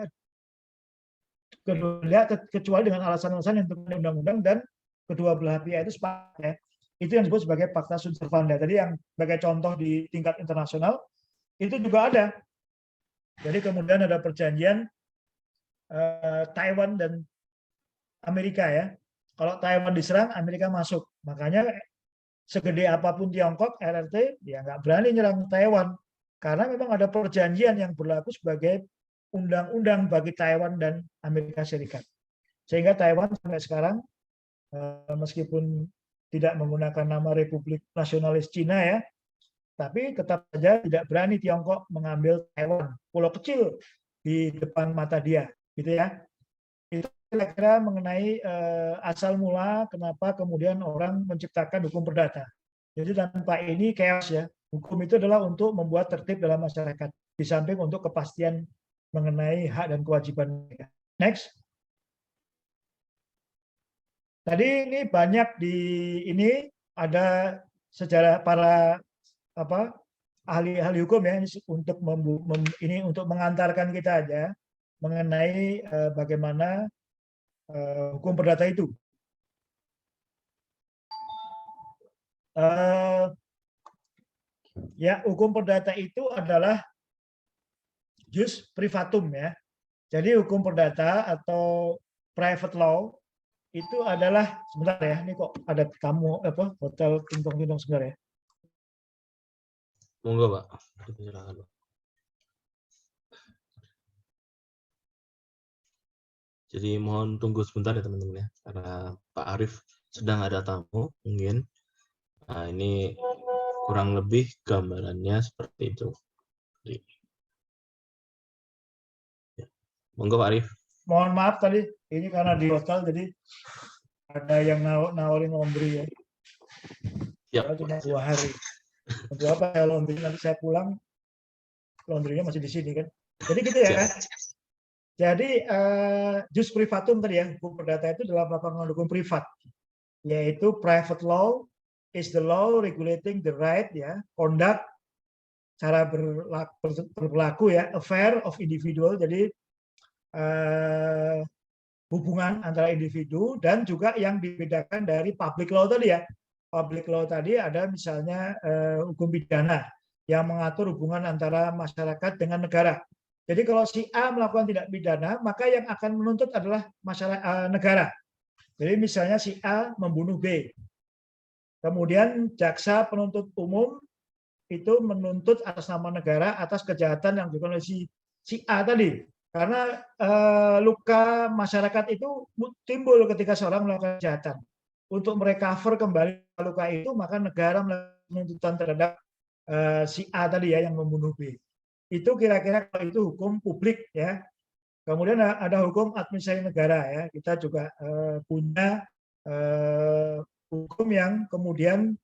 kedua, kecuali dengan alasan-alasan yang terkait undang-undang dan kedua belah pihak itu sepakat ya. Itu yang disebut sebagai Pacta Sunt Servanda. Tadi yang sebagai contoh di tingkat internasional itu juga ada. Jadi kemudian ada perjanjian Taiwan dan Amerika ya. Kalau Taiwan diserang, Amerika masuk. Makanya segede apapun Tiongkok, RRT, dia nggak berani nyerang Taiwan. Karena memang ada perjanjian yang berlaku sebagai undang-undang bagi Taiwan dan Amerika Serikat. Sehingga Taiwan sampai sekarang, meskipun tidak menggunakan nama Republik Nasionalis Cina ya, tapi tetap saja tidak berani Tiongkok mengambil Taiwan, pulau kecil di depan mata dia, gitu ya. Itu kira-kira mengenai asal mula kenapa kemudian orang menciptakan hukum perdata. Jadi tanpa ini chaos ya. Hukum itu adalah untuk membuat tertib dalam masyarakat, di samping untuk kepastian mengenai hak dan kewajiban mereka. Next. Tadi ini banyak di ini ada sejarah para ahli hukum ya, untuk untuk mengantarkan kita aja mengenai bagaimana hukum perdata itu. Ya, hukum perdata itu adalah jus privatum ya. Jadi hukum perdata atau private law itu adalah, sebentar ya, ini kok ada kamu hotel tintong-tintong sebentar ya. Monggo Pak, silakan Pak. Jadi mohon tunggu sebentar ya teman-teman ya, karena Pak Arief sedang ada tamu mungkin. Nah, ini kurang lebih gambarannya seperti itu. Monggo Pak Arif. Mohon maaf tadi, ini karena di hotel jadi ada yang nawarin laundry ya. Siap. Cuma 2 hari. Untuk apa saya laundry, nanti saya pulang laundrynya masih di sini kan. Jadi gitu ya. Jadi jus privatum tadi ya, hukum perdata itu dalam lapangan hukum privat, yaitu private law is the law regulating the right ya, conduct, cara berlaku ya, affair of individual. Jadi hubungan antara individu dan juga yang dibedakan dari public law tadi ya. Public law tadi ada misalnya hukum pidana yang mengatur hubungan antara masyarakat dengan negara. Jadi kalau si A melakukan tindak pidana, maka yang akan menuntut adalah masyarakat negara. Jadi misalnya si A membunuh B. Kemudian jaksa penuntut umum itu menuntut atas nama negara atas kejahatan yang dilakukan oleh si A tadi. Karena luka masyarakat itu timbul ketika seorang melakukan kejahatan. Untuk merecover kembali luka itu, maka negara melakukan penuntutan terhadap si A tadi ya yang membunuh B. Itu kira-kira kalau itu hukum publik ya. Kemudian ada hukum administrasi negara ya. Kita juga punya hukum yang kemudian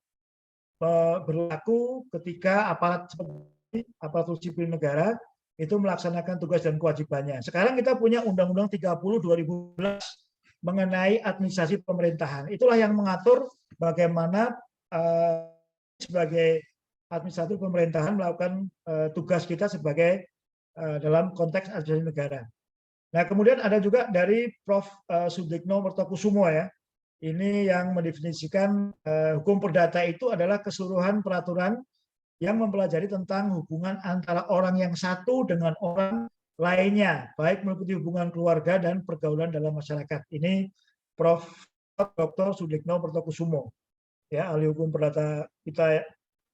berlaku ketika aparatur sipil negara itu melaksanakan tugas dan kewajibannya. Sekarang kita punya Undang-Undang 30 2011 mengenai administrasi pemerintahan. Itulah yang mengatur bagaimana sebagai administratif pemerintahan melakukan tugas kita sebagai dalam konteks administrasi negara. Nah, kemudian ada juga dari Prof. Sudikno Mertokusumo ya. Ini yang mendefinisikan hukum perdata itu adalah keseluruhan peraturan yang mempelajari tentang hubungan antara orang yang satu dengan orang lainnya, baik meliputi hubungan keluarga dan pergaulan dalam masyarakat. Ini Prof. Dr. Sudikno Mertokusumo, ya, ahli hukum perdata kita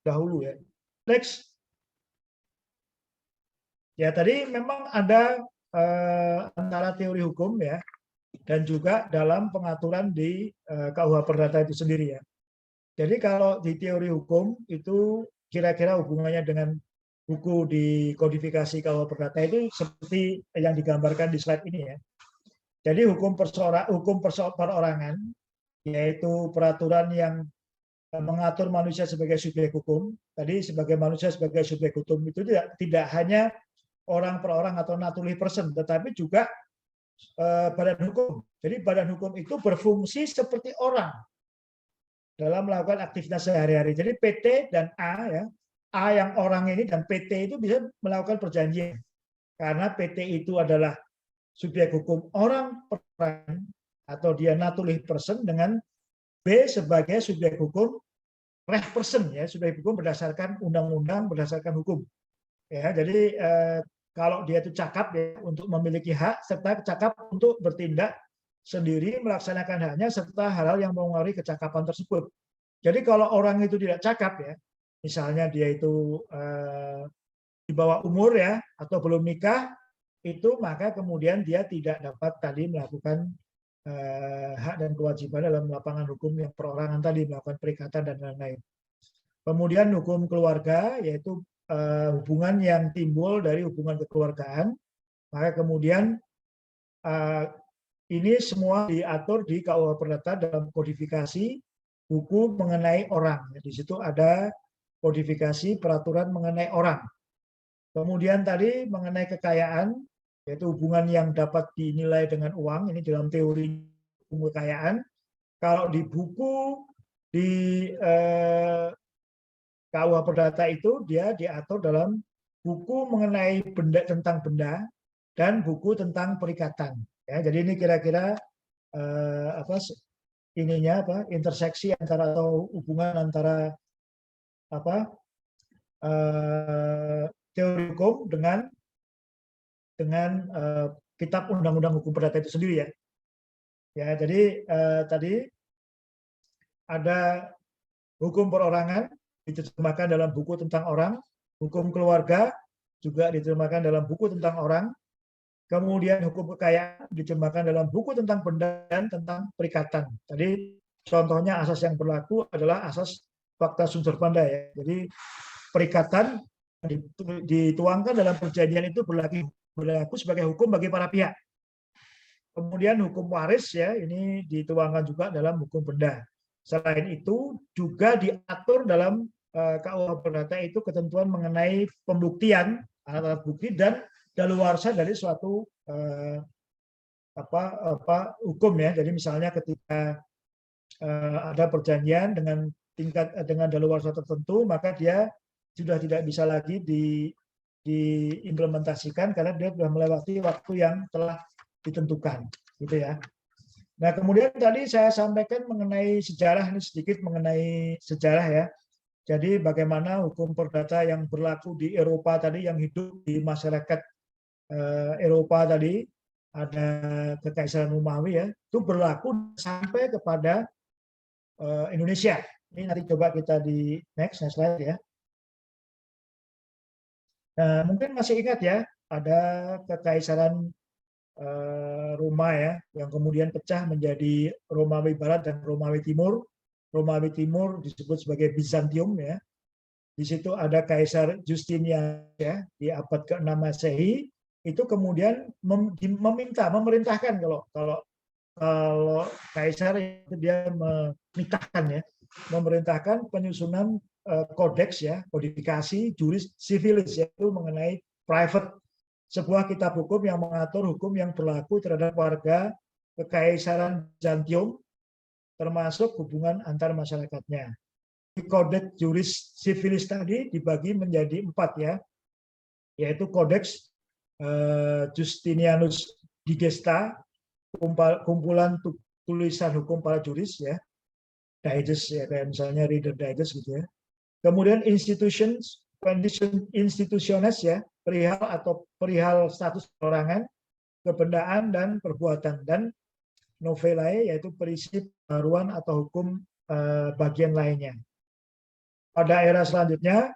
dahulu ya. Next. Ya, tadi memang ada antara teori hukum ya dan juga dalam pengaturan di KUH Perdata itu sendiri ya. Jadi kalau di teori hukum itu kira-kira hubungannya dengan buku di kodifikasi KUH Perdata itu seperti yang digambarkan di slide ini ya. Jadi hukum perorangan yaitu peraturan yang mengatur manusia sebagai subjek hukum. Tadi sebagai manusia sebagai subjek hukum itu tidak hanya orang per orang atau naturally person, tetapi juga badan hukum. Jadi badan hukum itu berfungsi seperti orang dalam melakukan aktivitas sehari-hari. Jadi PT dan A ya, A yang orang ini dan PT itu bisa melakukan perjanjian. Karena PT itu adalah subjek hukum orang per orang atau dia naturally person dengan B sebagai subjek hukum ref person ya, subjek hukum berdasarkan undang-undang, berdasarkan hukum. Ya, jadi kalau dia itu cakap ya untuk memiliki hak serta cakap untuk bertindak sendiri melaksanakan haknya serta hal-hal yang mempengaruhi kecakapan tersebut. Jadi kalau orang itu tidak cakap ya, misalnya dia itu di bawah umur ya atau belum nikah, itu maka kemudian dia tidak dapat tadi melakukan hak dan kewajiban dalam lapangan hukum yang perorangan tadi, melakukan perikatan dan lain-lain. Kemudian hukum keluarga yaitu hubungan yang timbul dari hubungan kekeluargaan, maka kemudian ini semua diatur di KUH Perdata dalam kodifikasi buku mengenai orang. Di situ ada kodifikasi peraturan mengenai orang. Kemudian tadi mengenai kekayaan, yaitu hubungan yang dapat dinilai dengan uang, ini dalam teori kekayaan. Kalau di buku di KUH Perdata itu dia diatur dalam buku mengenai benda tentang benda dan buku tentang perikatan. Ya, jadi ini kira-kira interseksi antara atau hubungan antara teori hukum dengan kitab undang-undang hukum perdata itu sendiri ya. Ya, jadi tadi ada hukum perorangan diterjemahkan dalam buku tentang orang, hukum keluarga juga diterjemahkan dalam buku tentang orang, kemudian hukum kekayaan diterjemahkan dalam buku tentang benda dan tentang perikatan. Tadi contohnya asas yang berlaku adalah asas fakta sumber benda ya. Jadi perikatan dituangkan dalam perjanjian itu berlaku sebagai hukum bagi para pihak. Kemudian hukum waris ya, ini dituangkan juga dalam hukum benda. Selain itu juga diatur dalam KUH Perdata itu ketentuan mengenai pembuktian alat-alat bukti dan daluarsa dari suatu hukum ya. Jadi misalnya ketika ada perjanjian dengan daluarsa tertentu, maka dia sudah tidak bisa lagi diimplementasikan karena dia sudah melewati waktu yang telah ditentukan, gitu ya. Nah, kemudian tadi saya sampaikan mengenai sejarah, ini sedikit mengenai sejarah ya. Jadi bagaimana hukum perdata yang berlaku di Eropa tadi, yang hidup di masyarakat Eropa tadi, ada Kekaisaran Romawi ya, itu berlaku sampai kepada Indonesia. Ini nanti coba kita di next slide ya. Nah, mungkin masih ingat ya, ada Kekaisaran Roma ya, yang kemudian pecah menjadi Romawi Barat dan Romawi Timur. Romawi Timur disebut sebagai Bizantium ya. Di situ ada Kaisar Justinian ya, di abad ke-6 Masehi. Itu kemudian memerintahkan kalau kaisar itu dia memerintahkan penyusunan kodeks ya, kodifikasi juris civilis, yaitu mengenai private, sebuah kitab hukum yang mengatur hukum yang berlaku terhadap warga Kekaisaran Bizantium, termasuk hubungan antar masyarakatnya. Kodeks juris civilis tadi dibagi menjadi 4 ya, yaitu kodeks Justinianus Digesta, kumpulan tulisan hukum para juris ya, digest ya, kayak misalnya Reader Digest gitu ya. Kemudian institutiones ya, perihal status perorangan, kebendaan dan perbuatan, dan novelae yaitu berisi pembaruan atau hukum bagian lainnya. Pada era selanjutnya,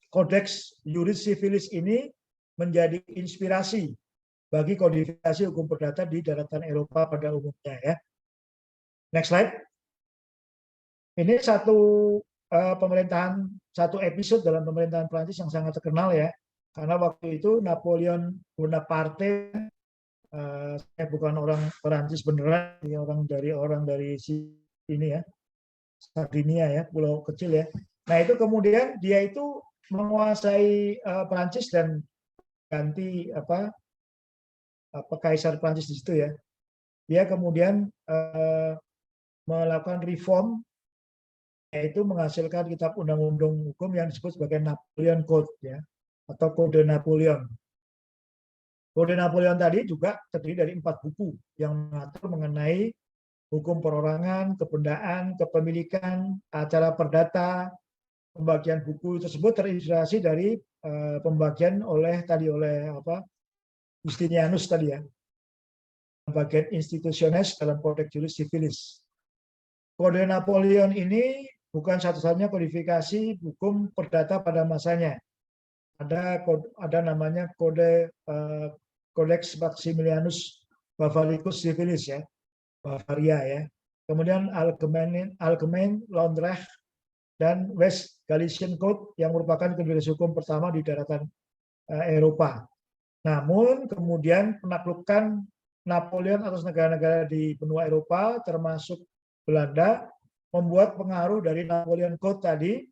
Kodeks Juris Civilis ini menjadi inspirasi bagi kodifikasi hukum perdata di daratan Eropa pada umumnya ya. Next slide. Ini satu episode dalam pemerintahan Prancis yang sangat terkenal ya, karena waktu itu Napoleon Bonaparte, saya bukan orang Prancis beneran, orang dari sini ya, Sardinia ya, pulau kecil ya. Nah itu kemudian dia itu menguasai Prancis dan ganti Kaisar Prancis di situ ya. Dia kemudian melakukan reform, yaitu menghasilkan kitab undang-undang hukum yang disebut sebagai Napoleon Code ya, atau Kode Napoleon. Kode Napoleon tadi juga terdiri dari 4 buku yang mengatur mengenai hukum perorangan, kebendaan, kepemilikan, acara perdata. Pembagian buku tersebut terinspirasi dari pembagian oleh Justinianus tadi ya, bagian institutiones dalam Kodeks Juris Civilis. Kode Napoleon ini bukan satu-satunya kodifikasi hukum perdata pada masanya. Ada namanya Codex Maximilianus Bavaricus Civilis ya, Bavaria ya. Kemudian Allgemein Landrecht dan West Galician Code yang merupakan kodifikasi hukum pertama di daratan Eropa. Namun kemudian penaklukan Napoleon atas negara-negara di benua Eropa termasuk Belanda membuat pengaruh dari Napoleon Code tadi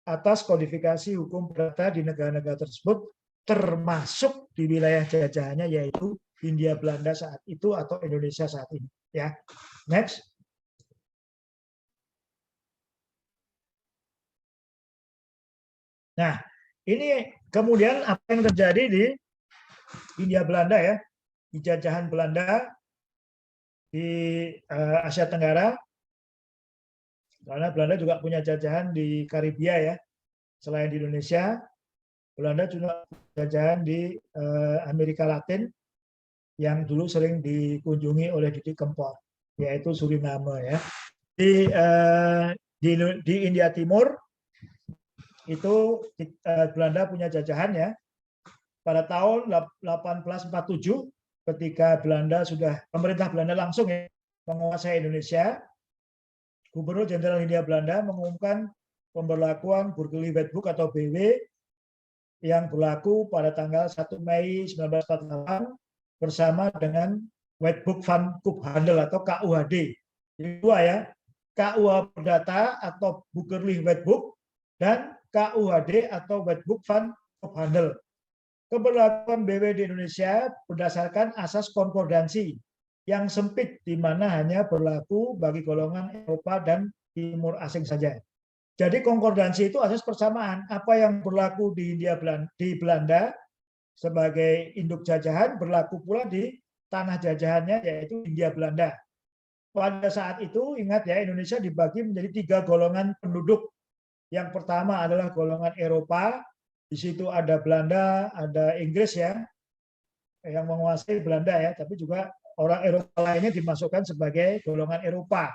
atas kodifikasi hukum perdata di negara-negara tersebut, termasuk di wilayah jajahannya yaitu Hindia Belanda saat itu atau Indonesia saat ini ya. Next. Nah, ini kemudian apa yang terjadi di Hindia Belanda ya, di jajahan Belanda di Asia Tenggara, karena Belanda juga punya jajahan di Karibia ya, selain di Indonesia, Belanda juga jajahan di Amerika Latin yang dulu sering dikunjungi oleh Didi Kempot, yaitu Suriname ya. Di India Timur itu Belanda punya jajahan ya. Pada tahun 1847 ketika pemerintah Belanda langsung ya menguasai Indonesia, Gubernur Jenderal Hindia Belanda mengumumkan pemberlakuan Burgerly Wetboek atau BW yang berlaku pada tanggal 1 Mei 1948 bersama dengan Wetboek van Koophandel atau KUHD. Jadi dua ya, KUH Perdata atau Boekerlich Wetboek dan KUHD atau Wetboek van Koophandel. Keberlakuan BW di Indonesia berdasarkan asas konkordansi yang sempit, di mana hanya berlaku bagi golongan Eropa dan Timur Asing saja. Jadi konkordansi itu asas persamaan. Apa yang berlaku di Belanda sebagai induk jajahan berlaku pula di tanah jajahannya, yaitu Hindia Belanda. Pada saat itu, ingat ya, Indonesia dibagi menjadi 3 golongan penduduk. Yang pertama adalah golongan Eropa. Di situ ada Belanda, ada Inggris ya, yang menguasai Belanda ya, tapi juga orang Eropa lainnya dimasukkan sebagai golongan Eropa.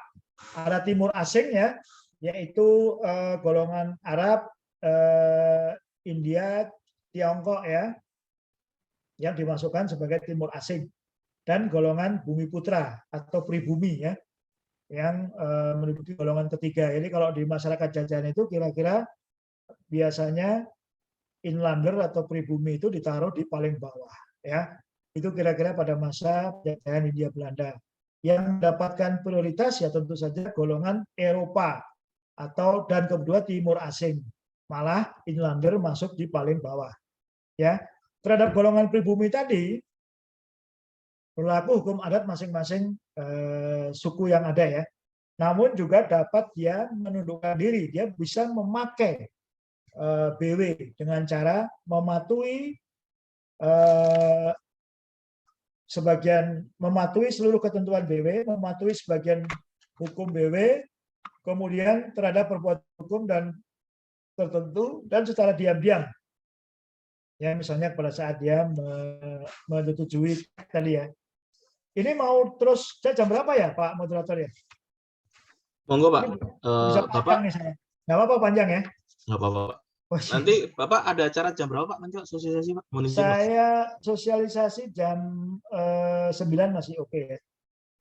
Ada Timur Asing ya, yaitu golongan Arab, India, Tiongkok ya, yang dimasukkan sebagai Timur Asing. Dan golongan Bumi Putra atau pribumi ya, yang meliputi golongan ketiga. Jadi kalau di masyarakat jajahan itu kira-kira biasanya inlander atau pribumi itu ditaruh di paling bawah ya. Itu kira-kira pada masa jajahan Hindia Belanda. Yang mendapatkan prioritas ya tentu saja golongan Eropa atau dan kedua Timur Asing. Malah inlander masuk di paling bawah. Ya. Terhadap golongan pribumi tadi berlaku hukum adat masing-masing suku yang ada ya. Namun juga dapat dia menundukkan diri, dia bisa memakai BW dengan cara mematuhi mematuhi seluruh ketentuan BW, mematuhi sebagian hukum BW, kemudian terhadap perbuatan hukum dan tertentu dan secara diam-diam. Ya, misalnya pada saat dia menyetujui tadi ya. Ini mau terus jam berapa ya Pak Moderator ya? Monggo Pak. Bisa panjang Bapak nih saya. Nggak apa-apa panjang ya? nggak apa-apa Pak. Oh, siap. Nanti Bapak ada acara jam berapa Pak? Nanti sosialisasi Pak. Mohon izin, Pak. Saya sosialisasi jam 9 masih oke ya.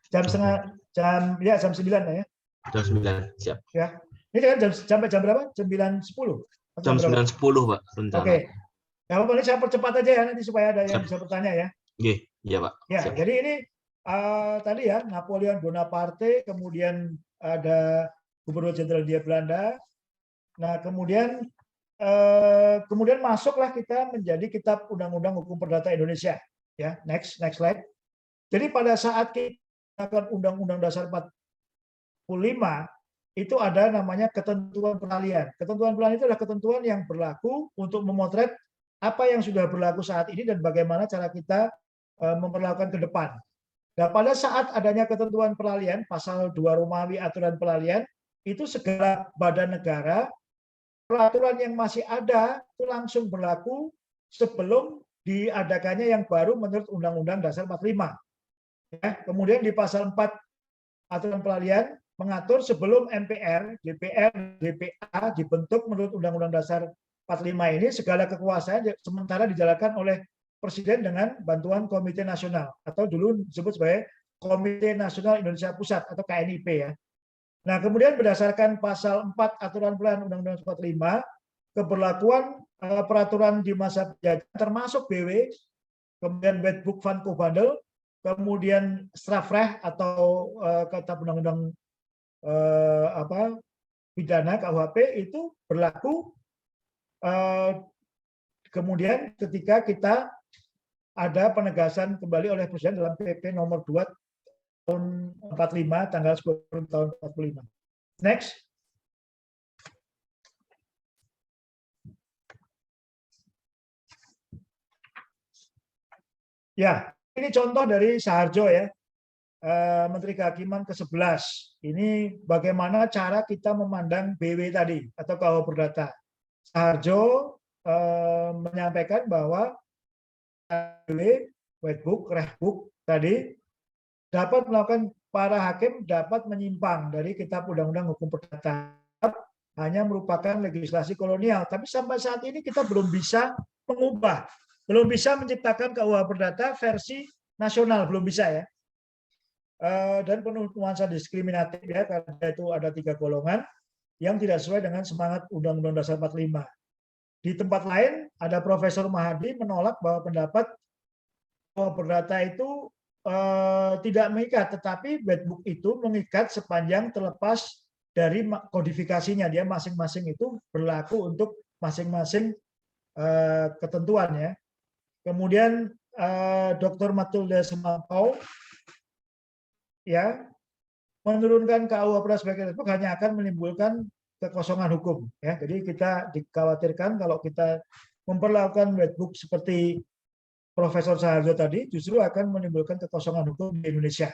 Jam jam 9 lah ya. Jam 9, siap. Ya. Ini kan sampai jam berapa? Jam 9.10. Jam 9.10 Pak rencana. Oke. Ya, ini saya percepat aja ya nanti supaya ada yang bisa bertanya ya. Iya Pak. Ya, Siap. jadi ini tadi ya Napoleon Bonaparte, kemudian ada Gubernur Jenderal Hindia Belanda. Nah, kemudian masuklah kita menjadi Kitab Undang-Undang Hukum Perdata Indonesia. Ya, next slide. Jadi pada saat kita melakukan Undang-Undang Dasar 45 itu ada namanya ketentuan peralihan. Ketentuan peralihan itu adalah ketentuan yang berlaku untuk memotret apa yang sudah berlaku saat ini dan bagaimana cara kita memperlakukan ke depan. Nah, pada saat adanya ketentuan peralihan, pasal 2 Romawi aturan peralihan, itu segala badan negara, peraturan yang masih ada itu langsung berlaku sebelum diadakannya yang baru menurut Undang-Undang Dasar 45. Ya, kemudian di pasal 4 aturan peralihan mengatur sebelum MPR, DPR, DPA dibentuk menurut Undang-Undang Dasar 45 ini, segala kekuasaan sementara dijalankan oleh Presiden dengan bantuan Komite Nasional atau dulu disebut sebagai Komite Nasional Indonesia Pusat atau KNIP ya. Nah, kemudian berdasarkan pasal 4 aturan peralihan Undang-Undang 45, keberlakuan peraturan di masa penjajahan termasuk BW, kemudian Wetboek van Koophandel, kemudian strafrecht atau Kitab Undang-Undang pidana KUHP itu berlaku kemudian ketika kita ada penegasan kembali oleh Presiden dalam PP nomor 2 tahun 45 tanggal 10 tahun 45. Next. Ya, ini contoh dari Saharjo ya. Menteri Kehakiman ke-11. Ini bagaimana cara kita memandang BW tadi atau KUH Perdata. Saharjo menyampaikan bahwa BW, Wetboek, Rechtboek tadi dapat melakukan para hakim dapat menyimpang dari Kitab Undang-Undang Hukum Perdata hanya merupakan legislasi kolonial. Tapi sampai saat ini kita belum bisa mengubah, belum bisa menciptakan KUH Perdata versi nasional, belum bisa ya. Dan penuh nuansa diskriminatif ya, karena itu ada 3 golongan yang tidak sesuai dengan semangat Undang-Undang Dasar 45. Di tempat lain ada Profesor Mahadi menolak bahwa pendapat bahwa perdata itu tidak mengikat, tetapi bad book itu mengikat sepanjang terlepas dari kodifikasinya. Dia masing-masing itu berlaku untuk masing-masing ketentuan ya. Kemudian Dr. Matilda Semampau ya menurunkan KUH Perdata sebagai bad book hanya akan menimbulkan kekosongan hukum ya. Jadi kita dikhawatirkan kalau kita memperlakukan bad book seperti Profesor Saharjo tadi justru akan menimbulkan kekosongan hukum di Indonesia.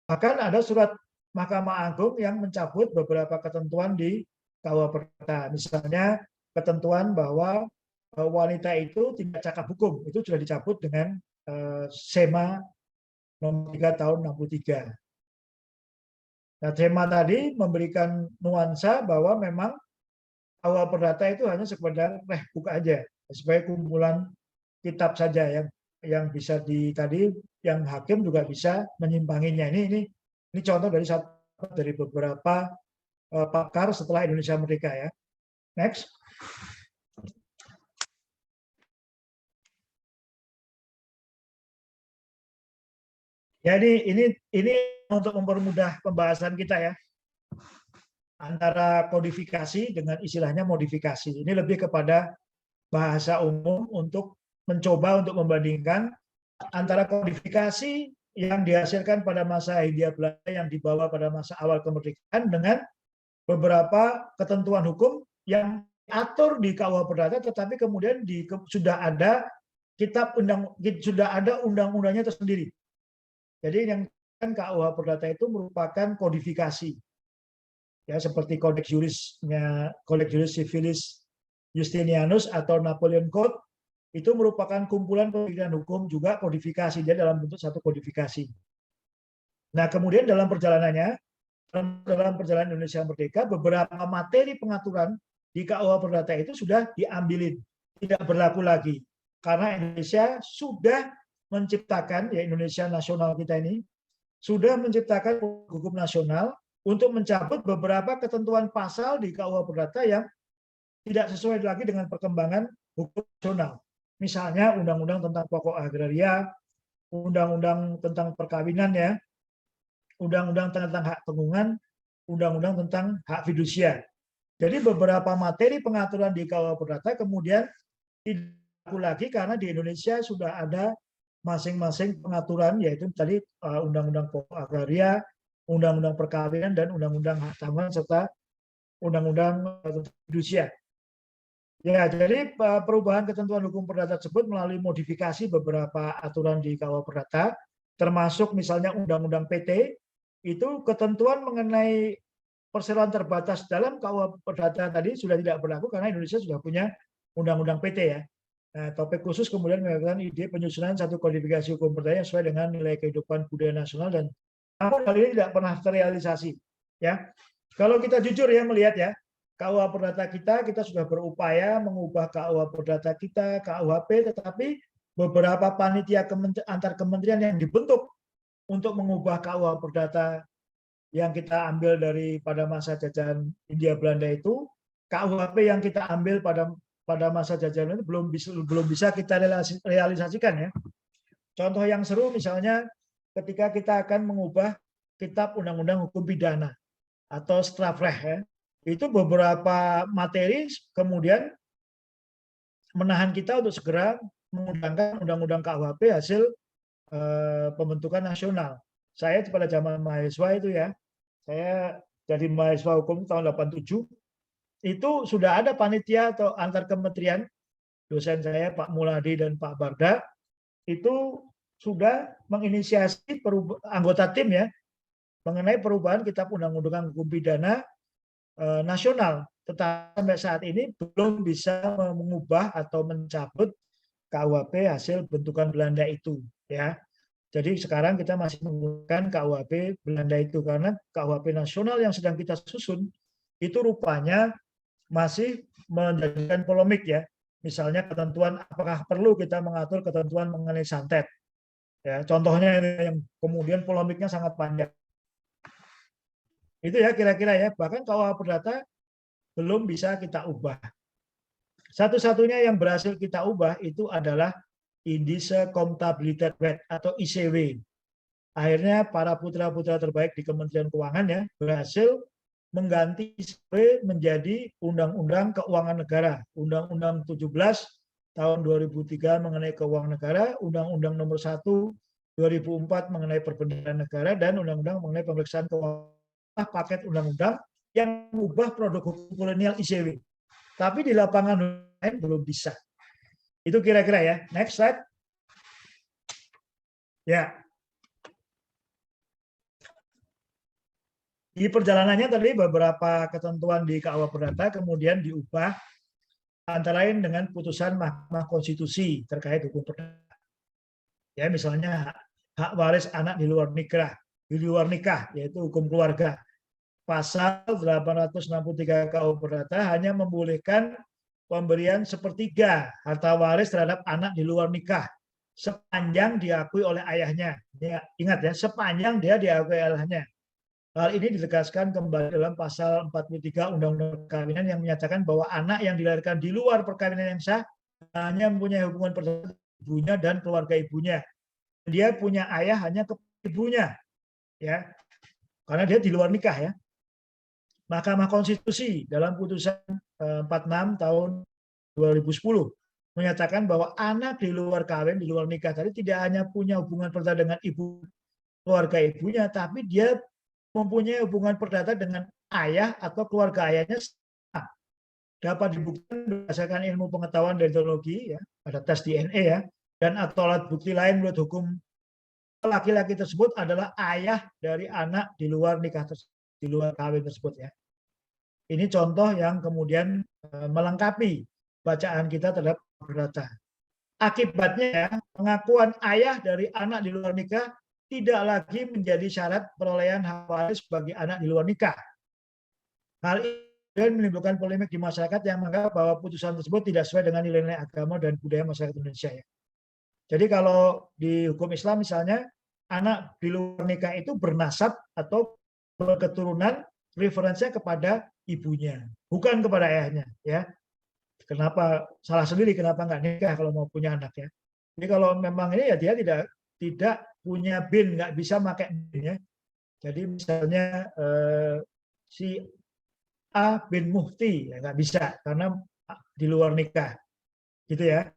Bahkan ada surat Mahkamah Agung yang mencabut beberapa ketentuan di KUH Perdata. Misalnya ketentuan bahwa wanita itu tidak cakap hukum, itu sudah dicabut dengan SEMA nomor 3 tahun 63. Nah, SEMA tadi memberikan nuansa bahwa memang KUH Perdata itu hanya sekedar rehbuk aja, sebagai kumpulan kitab saja yang bisa tadi yang hakim juga bisa menyimpanginya. Ini contoh dari beberapa pakar setelah Indonesia merdeka ya. Next. Jadi ini untuk mempermudah pembahasan kita ya. Antara kodifikasi dengan istilahnya modifikasi. Ini lebih kepada bahasa umum untuk mencoba untuk membandingkan antara kodifikasi yang dihasilkan pada masa Hindia Belanda yang dibawa pada masa awal kemerdekaan dengan beberapa ketentuan hukum yang diatur di KUH Perdata, tetapi kemudian sudah ada undang-undangnya tersendiri. Jadi yang KUH Perdata itu merupakan kodifikasi, ya seperti Codex Juris Civilis Justinianus atau Napoleon Code. Itu merupakan kumpulan pemikiran hukum juga kodifikasi, dia dalam bentuk satu kodifikasi. Nah, kemudian dalam perjalanan Indonesia Merdeka, beberapa materi pengaturan di KUH Perdata itu sudah diambilin, tidak berlaku lagi. Karena Indonesia sudah menciptakan, ya Indonesia nasional kita ini, sudah menciptakan hukum nasional untuk mencabut beberapa ketentuan pasal di KUH Perdata yang tidak sesuai lagi dengan perkembangan hukum nasional. Misalnya undang-undang tentang pokok agraria, undang-undang tentang perkawinan ya, undang-undang tentang hak tanggungan, undang-undang tentang hak fidusia. Jadi beberapa materi pengaturan di KUH Perdata kemudian tidak berlaku lagi karena di Indonesia sudah ada masing-masing pengaturan, yaitu tadi undang-undang pokok agraria, undang-undang perkawinan, dan undang-undang hak tanggungan serta undang-undang tentang fidusia. Ya, jadi perubahan ketentuan hukum perdata tersebut melalui modifikasi beberapa aturan di KUH Perdata, termasuk misalnya Undang-Undang PT, itu ketentuan mengenai perseroan terbatas dalam KUH Perdata tadi sudah tidak berlaku karena Indonesia sudah punya Undang-Undang PT ya. Nah, topik khusus kemudian mengatakan ide penyusunan satu kodifikasi hukum perdata yang sesuai dengan nilai kehidupan budaya nasional, dan namun hal ini tidak pernah terrealisasi. Ya, kalau kita jujur ya melihat ya, KUH Perdata kita sudah berupaya mengubah KUH Perdata kita, KUHP, tetapi beberapa panitia antar kementerian yang dibentuk untuk mengubah KUH Perdata yang kita ambil pada masa jajahan Hindia Belanda itu, KUHP yang kita ambil pada masa jajahan itu belum bisa kita realisasikan ya. Contoh yang seru misalnya ketika kita akan mengubah Kitab Undang-Undang Hukum Pidana atau Strafrecht ya. Itu beberapa materi kemudian menahan kita untuk segera mengundangkan Undang-Undang KUHP hasil pembentukan nasional. Saya pada zaman mahasiswa itu ya, saya jadi mahasiswa hukum tahun 87, itu sudah ada panitia atau antar kementerian, dosen saya Pak Muladi dan Pak Barda, itu sudah menginisiasi anggota tim ya, mengenai perubahan Kitab Undang-Undang Hukum Pidana nasional, tetapi sampai saat ini belum bisa mengubah atau mencabut KUHP hasil bentukan Belanda itu ya. Jadi sekarang kita masih menggunakan KUHP Belanda itu karena KUHP nasional yang sedang kita susun itu rupanya masih menjadikan polemik ya. Misalnya ketentuan apakah perlu kita mengatur ketentuan mengenai santet. Ya, contohnya yang kemudian polemiknya sangat panjang. Itu ya kira-kira ya, bahkan KUH Perdata belum bisa kita ubah. Satu-satunya yang berhasil kita ubah itu adalah Indise Kontabiliteit Wet atau ICW. Akhirnya para putra-putra terbaik di Kementerian Keuangan ya berhasil mengganti ICW menjadi Undang-Undang Keuangan Negara, Undang-Undang 17 tahun 2003 mengenai keuangan negara, Undang-Undang nomor 1 2004 mengenai perbendaharaan negara, dan Undang-Undang mengenai pemeriksaan keuangan, paket undang-undang yang mengubah produk hukum kolonial ICW. Tapi di lapangan lain belum bisa. Itu kira-kira ya. Next slide. Ya. Di perjalanannya tadi beberapa ketentuan di KUA Perdata kemudian diubah antara lain dengan putusan Mahkamah Konstitusi terkait hukum perdata. Ya, misalnya hak waris anak di luar nikah, yaitu hukum keluarga. Pasal 863 KUH Perdata hanya membolehkan pemberian sepertiga harta waris terhadap anak di luar nikah sepanjang diakui oleh ayahnya. Ya, ingat ya, sepanjang dia diakui ayahnya. Hal ini ditegaskan kembali dalam pasal 43 Undang-Undang Perkawinan yang menyatakan bahwa anak yang dilahirkan di luar perkawinan yang sah hanya mempunyai hubungan perdata ibunya dan keluarga ibunya. Dia punya ayah hanya ke ibunya, ya, karena dia di luar nikah ya. Mahkamah Konstitusi dalam putusan 46 tahun 2010 menyatakan bahwa anak di luar kawin, di luar nikah tadi tidak hanya punya hubungan perdata dengan ibu keluarga ibunya, tapi dia mempunyai hubungan perdata dengan ayah atau keluarga ayahnya dapat dibuktikan berdasarkan ilmu pengetahuan dan teknologi ya, ada tes DNA ya, dan atau alat bukti lain menurut hukum laki-laki tersebut adalah ayah dari anak di luar nikah tersebut, di luar kawin tersebut ya. Ini contoh yang kemudian melengkapi bacaan kita terhadap perdata. Akibatnya ya, pengakuan ayah dari anak di luar nikah tidak lagi menjadi syarat perolehan hak waris bagi anak di luar nikah. Hal ini menimbulkan polemik di masyarakat yang menganggap bahwa putusan tersebut tidak sesuai dengan nilai-nilai agama dan budaya masyarakat Indonesia ya. Jadi kalau di hukum Islam misalnya anak di luar nikah itu bernasab atau berketurunan referensinya kepada ibunya, bukan kepada ayahnya ya. Kenapa salah sendiri kenapa nggak nikah kalau mau punya anak ya. Jadi kalau memang ini ya dia tidak punya bin, nggak bisa pakai bin ya. Jadi misalnya si A bin Mufti ya nggak bisa karena di luar nikah, gitu ya.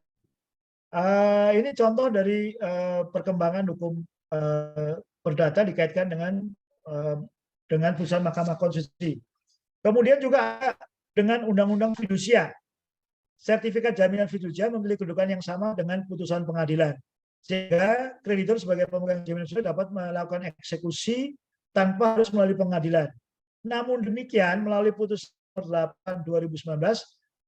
Ini contoh dari perkembangan hukum perdata dikaitkan dengan putusan Mahkamah Konstitusi. Kemudian juga dengan Undang-Undang Fidusia. Sertifikat jaminan fidusia memiliki kedudukan yang sama dengan putusan pengadilan. Sehingga kreditur sebagai pemegang jaminan fidusia dapat melakukan eksekusi tanpa harus melalui pengadilan. Namun demikian, melalui putusan 8 2019,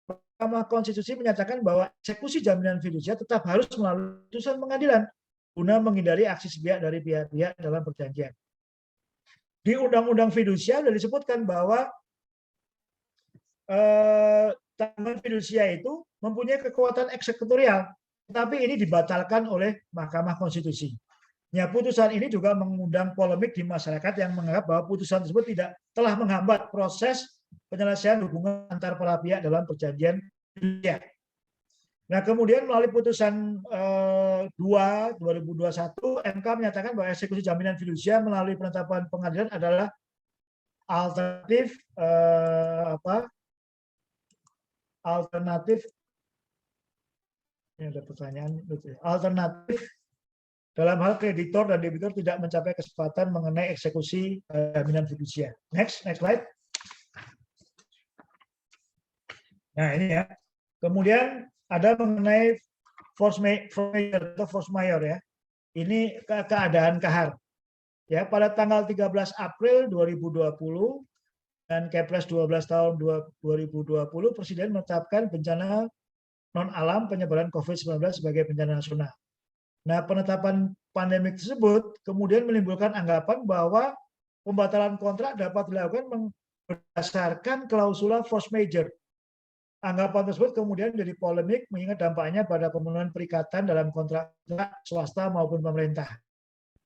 Mahkamah Konstitusi menyatakan bahwa eksekusi jaminan fidusia tetap harus melalui putusan pengadilan guna menghindari aksi sepihak dari pihak-pihak dalam perjanjian. Di Undang-Undang Fidusia sudah disebutkan bahwa tanggungan fidusia itu mempunyai kekuatan eksekutorial, tetapi ini dibatalkan oleh Mahkamah Konstitusi. Ya, putusan ini juga mengundang polemik di masyarakat yang menganggap bahwa putusan tersebut telah menghambat proses penyelesaian hubungan antar para pihak dalam perjanjian fidusia. Nah, kemudian melalui putusan 2 2021 MK menyatakan bahwa eksekusi jaminan fidusia melalui penetapan pengadilan adalah alternatif ini ada pertanyaan alternatif dalam hal kreditor dan debitur tidak mencapai kesepakatan mengenai eksekusi jaminan fidusia. Next slide. Nah, ini ya. Kemudian ada mengenai force majeure atau force majeure ya. Ini keadaan kahar. Ya, pada tanggal 13 April 2020 dan Kepres 12 tahun 2020 Presiden menetapkan bencana non alam penyebaran COVID-19 sebagai bencana nasional. Nah, penetapan pandemik tersebut kemudian menimbulkan anggapan bahwa pembatalan kontrak dapat dilakukan berdasarkan klausula force majeure. Anggapan tersebut kemudian menjadi polemik mengingat dampaknya pada pemenuhan perikatan dalam kontrak swasta maupun pemerintah.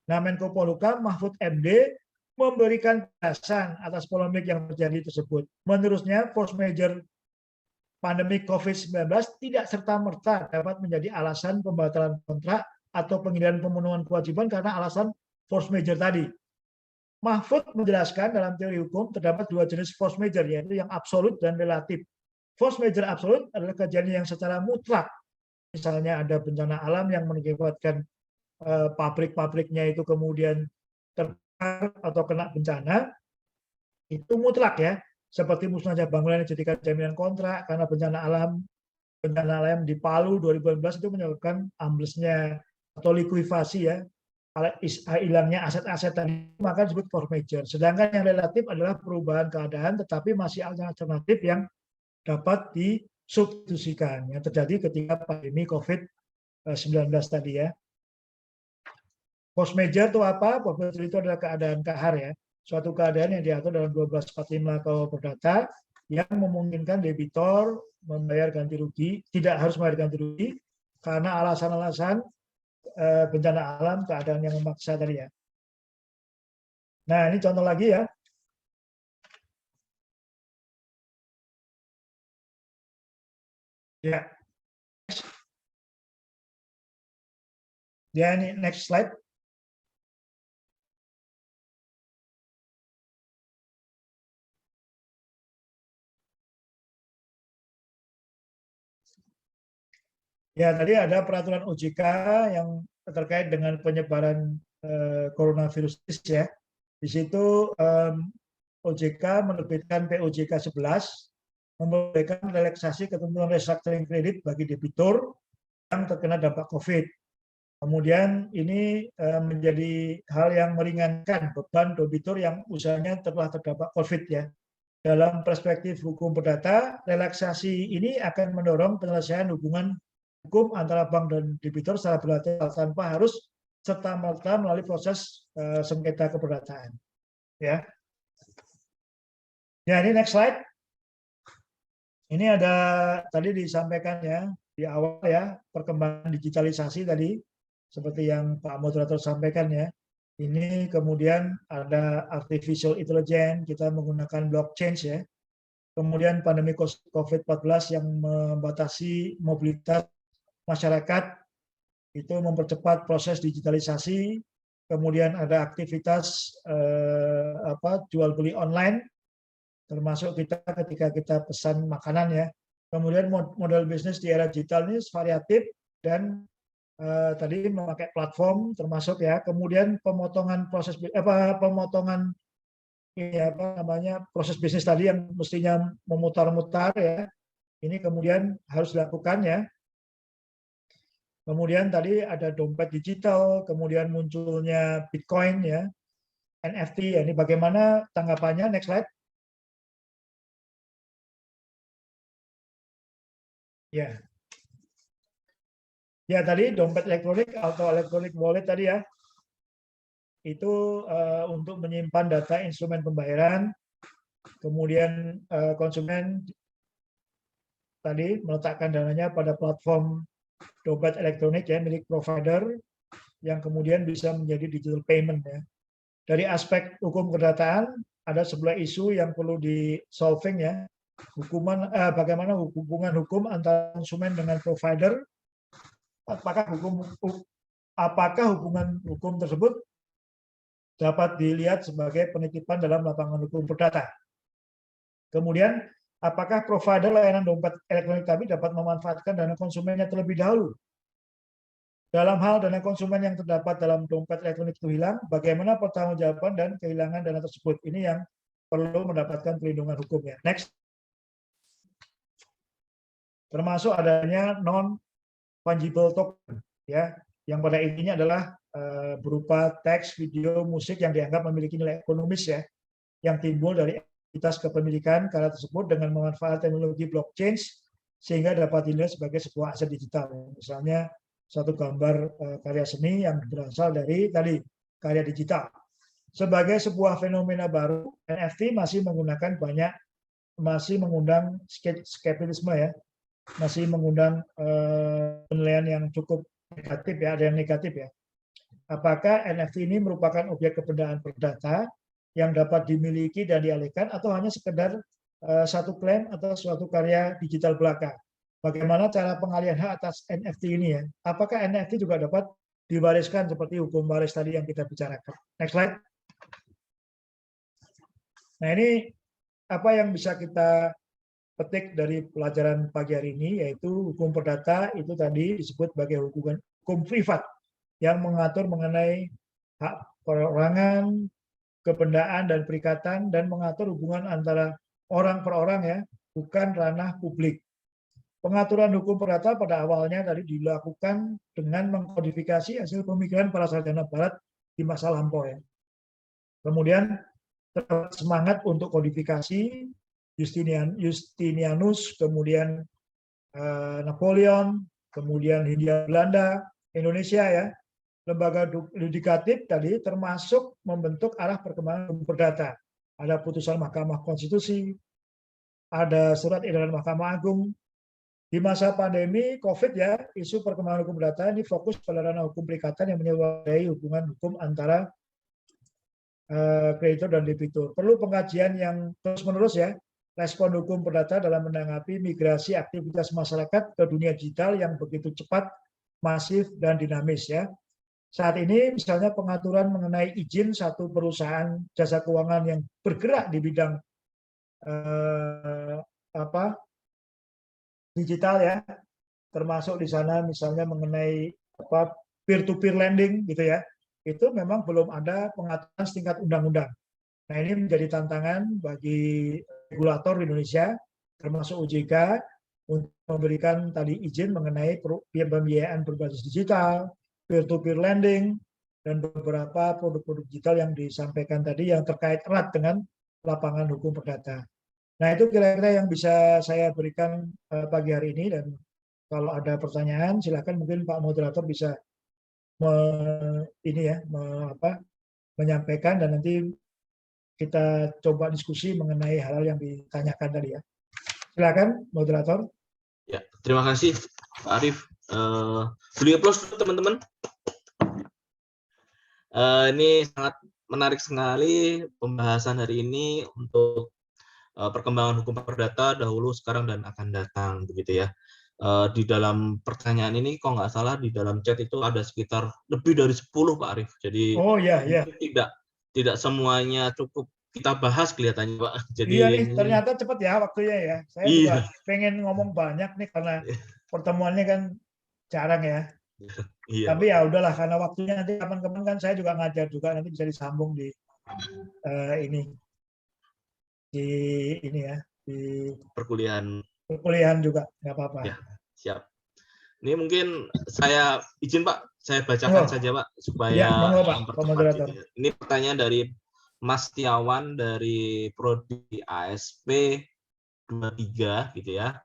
Nah, Menko Polhukam Mahfud MD memberikan penjelasan atas polemik yang terjadi tersebut. Menurutnya, force majeure pandemi COVID-19 tidak serta-merta dapat menjadi alasan pembatalan kontrak atau penghindaran pemenuhan kewajiban karena alasan force majeure tadi. Mahfud menjelaskan dalam teori hukum terdapat dua jenis force majeure, yaitu yang absolut dan relatif. Force majeure absolut adalah kejadian yang secara mutlak. Misalnya ada bencana alam yang mengakibatkan pabrik-pabriknya itu kemudian terbakar atau kena bencana, itu mutlak ya. Seperti musnahnya bangunan yang dijadikan jaminan kontrak karena bencana alam di Palu 2012 itu menyebabkan amblesnya atau likuifasi ya, hilangnya aset-aset tadi, maka disebut force majeure. Sedangkan yang relatif adalah perubahan keadaan tetapi masih ada alternatif yang dapat disubstitusikan yang terjadi ketika pandemi COVID-19 tadi ya. Force majeure itu apa? Force majeure itu adalah keadaan kahar ya. Suatu keadaan yang diatur dalam 1245 KUH Perdata yang memungkinkan debitor membayar ganti rugi, tidak harus membayar ganti rugi karena alasan-alasan bencana alam, keadaan yang memaksa tadi ya. Nah, ini contoh lagi ya. Ya. Ya, ini next slide. Ya, tadi ada peraturan OJK yang terkait dengan penyebaran coronavirus ya. Di situ OJK menerbitkan POJK 11 memberikan relaksasi ketentuan restructuring kredit bagi debitur yang terkena dampak COVID. Kemudian ini menjadi hal yang meringankan beban debitur yang usahanya telah terdampak COVID ya. Dalam perspektif hukum perdata, relaksasi ini akan mendorong penyelesaian hubungan hukum antara bank dan debitur secara bilateral tanpa harus serta-merta melalui proses sengketa keperdataan. Ya. Ya, ini next slide. Ini ada tadi disampaikan ya di awal ya perkembangan digitalisasi tadi seperti yang Pak Moderator sampaikan ya. Ini kemudian ada artificial intelligence, kita menggunakan blockchain ya. Kemudian pandemi COVID-14 yang membatasi mobilitas masyarakat itu mempercepat proses digitalisasi, kemudian ada aktivitas jual beli online, termasuk kita ketika kita pesan makanan ya. Kemudian model bisnis di era digital ini variatif dan tadi memakai platform termasuk ya. Kemudian pemotongan proses proses bisnis tadi yang mestinya memutar-mutar ya. Ini kemudian harus dilakukan ya. Kemudian tadi ada dompet digital, kemudian munculnya Bitcoin ya, NFT ya. Ini bagaimana tanggapannya? Next slide. Ya. Ya tadi dompet elektronik atau electronic wallet tadi ya. Itu untuk menyimpan data instrumen pembayaran. Kemudian konsumen tadi meletakkan dananya pada platform dompet elektronik ya milik provider yang kemudian bisa menjadi digital payment ya. Dari aspek hukum kedataan ada sebuah isu yang perlu di solving ya. Bagaimana hubungan hukum antara konsumen dengan provider? Apakah hubungan hukum tersebut dapat dilihat sebagai penitipan dalam lapangan hukum perdata? Kemudian apakah provider layanan dompet elektronik tadi dapat memanfaatkan dana konsumennya terlebih dahulu? Dalam hal dana konsumen yang terdapat dalam dompet elektronik itu hilang, bagaimana pertanggungjawaban dan kehilangan dana tersebut? Ini yang perlu mendapatkan perlindungan hukumnya. Next. Termasuk adanya non-fungible token, ya, yang pada intinya adalah berupa teks, video, musik yang dianggap memiliki nilai ekonomis ya, yang timbul dari aktivitas kepemilikan karya tersebut dengan memanfaatkan teknologi blockchain sehingga dapat dinilai sebagai sebuah aset digital. Misalnya satu gambar karya seni yang berasal dari tadi karya digital. Sebagai sebuah fenomena baru, NFT masih mengundang skeptisisme ya, masih mengundang penilaian yang cukup negatif ya, ada yang negatif ya. Apakah NFT ini merupakan objek kebendaan perdata yang dapat dimiliki dan dialihkan atau hanya sekedar satu klaim atau suatu karya digital belaka. Bagaimana cara pengalihan hak atas NFT ini ya? Apakah NFT juga dapat diwariskan seperti hukum waris tadi yang kita bicarakan? Next slide. Nah, ini apa yang bisa kita petik dari pelajaran pagi hari ini, yaitu hukum perdata itu tadi disebut sebagai hukum privat yang mengatur mengenai hak perorangan, kebendaan dan perikatan, dan mengatur hubungan antara orang per orang ya, bukan ranah publik. Pengaturan hukum perdata pada awalnya tadi dilakukan dengan mengkodifikasi hasil pemikiran para sarjana barat di masa lampau ya. Kemudian terdapat semangat untuk kodifikasi Justinianus, kemudian Napoleon, kemudian Hindia Belanda, Indonesia ya. Lembaga yudikatif tadi termasuk membentuk arah perkembangan hukum perdata. Ada putusan Mahkamah Konstitusi, ada surat edaran Mahkamah Agung. Di masa pandemi COVID ya, isu perkembangan hukum perdata ini fokus pada ranah hukum perikatan yang menyebabkan hubungan hukum antara kreditor dan debitur. Perlu pengkajian yang terus-menerus ya, respon hukum perdata dalam menanggapi migrasi aktivitas masyarakat ke dunia digital yang begitu cepat, masif, dan dinamis ya. Saat ini misalnya pengaturan mengenai izin satu perusahaan jasa keuangan yang bergerak di bidang digital ya, termasuk di sana misalnya mengenai peer-to-peer lending gitu ya, itu memang belum ada pengaturan setingkat undang-undang. Nah, ini menjadi tantangan bagi regulator di Indonesia, termasuk OJK, untuk memberikan tadi izin mengenai pembiayaan berbasis digital, peer-to-peer lending, dan beberapa produk-produk digital yang disampaikan tadi yang terkait erat dengan lapangan hukum perdata. Nah, itu kira-kira yang bisa saya berikan pagi hari ini, dan kalau ada pertanyaan silakan mungkin Pak Moderator bisa menyampaikan, dan nanti kita coba diskusi mengenai hal-hal yang ditanyakan tadi ya. Silakan Moderator. Ya, terima kasih Pak Arief. Beli applause teman-teman. Ini sangat menarik sekali pembahasan hari ini untuk perkembangan hukum perdata dahulu, sekarang, dan akan datang, begitu ya. Di dalam pertanyaan ini, kalau nggak salah di dalam chat itu ada sekitar lebih dari 10 Pak Arief. Jadi tidak semuanya cukup kita bahas kelihatannya Pak. Jadi iya nih, ternyata cepat ya waktunya ya. Saya juga pengen ngomong banyak nih karena pertemuannya kan jarang ya. Iya, tapi ya udahlah, karena waktunya nanti kapan-kapan kan saya juga ngajar juga, nanti bisa disambung di di perkuliahan juga, nggak apa-apa. Ya, siap. Ini mungkin saya izin Pak, saya bacakan saja Pak supaya mempercepat. Ini pertanyaan dari Mas Tiawan dari Prodi ASP 23 gitu ya.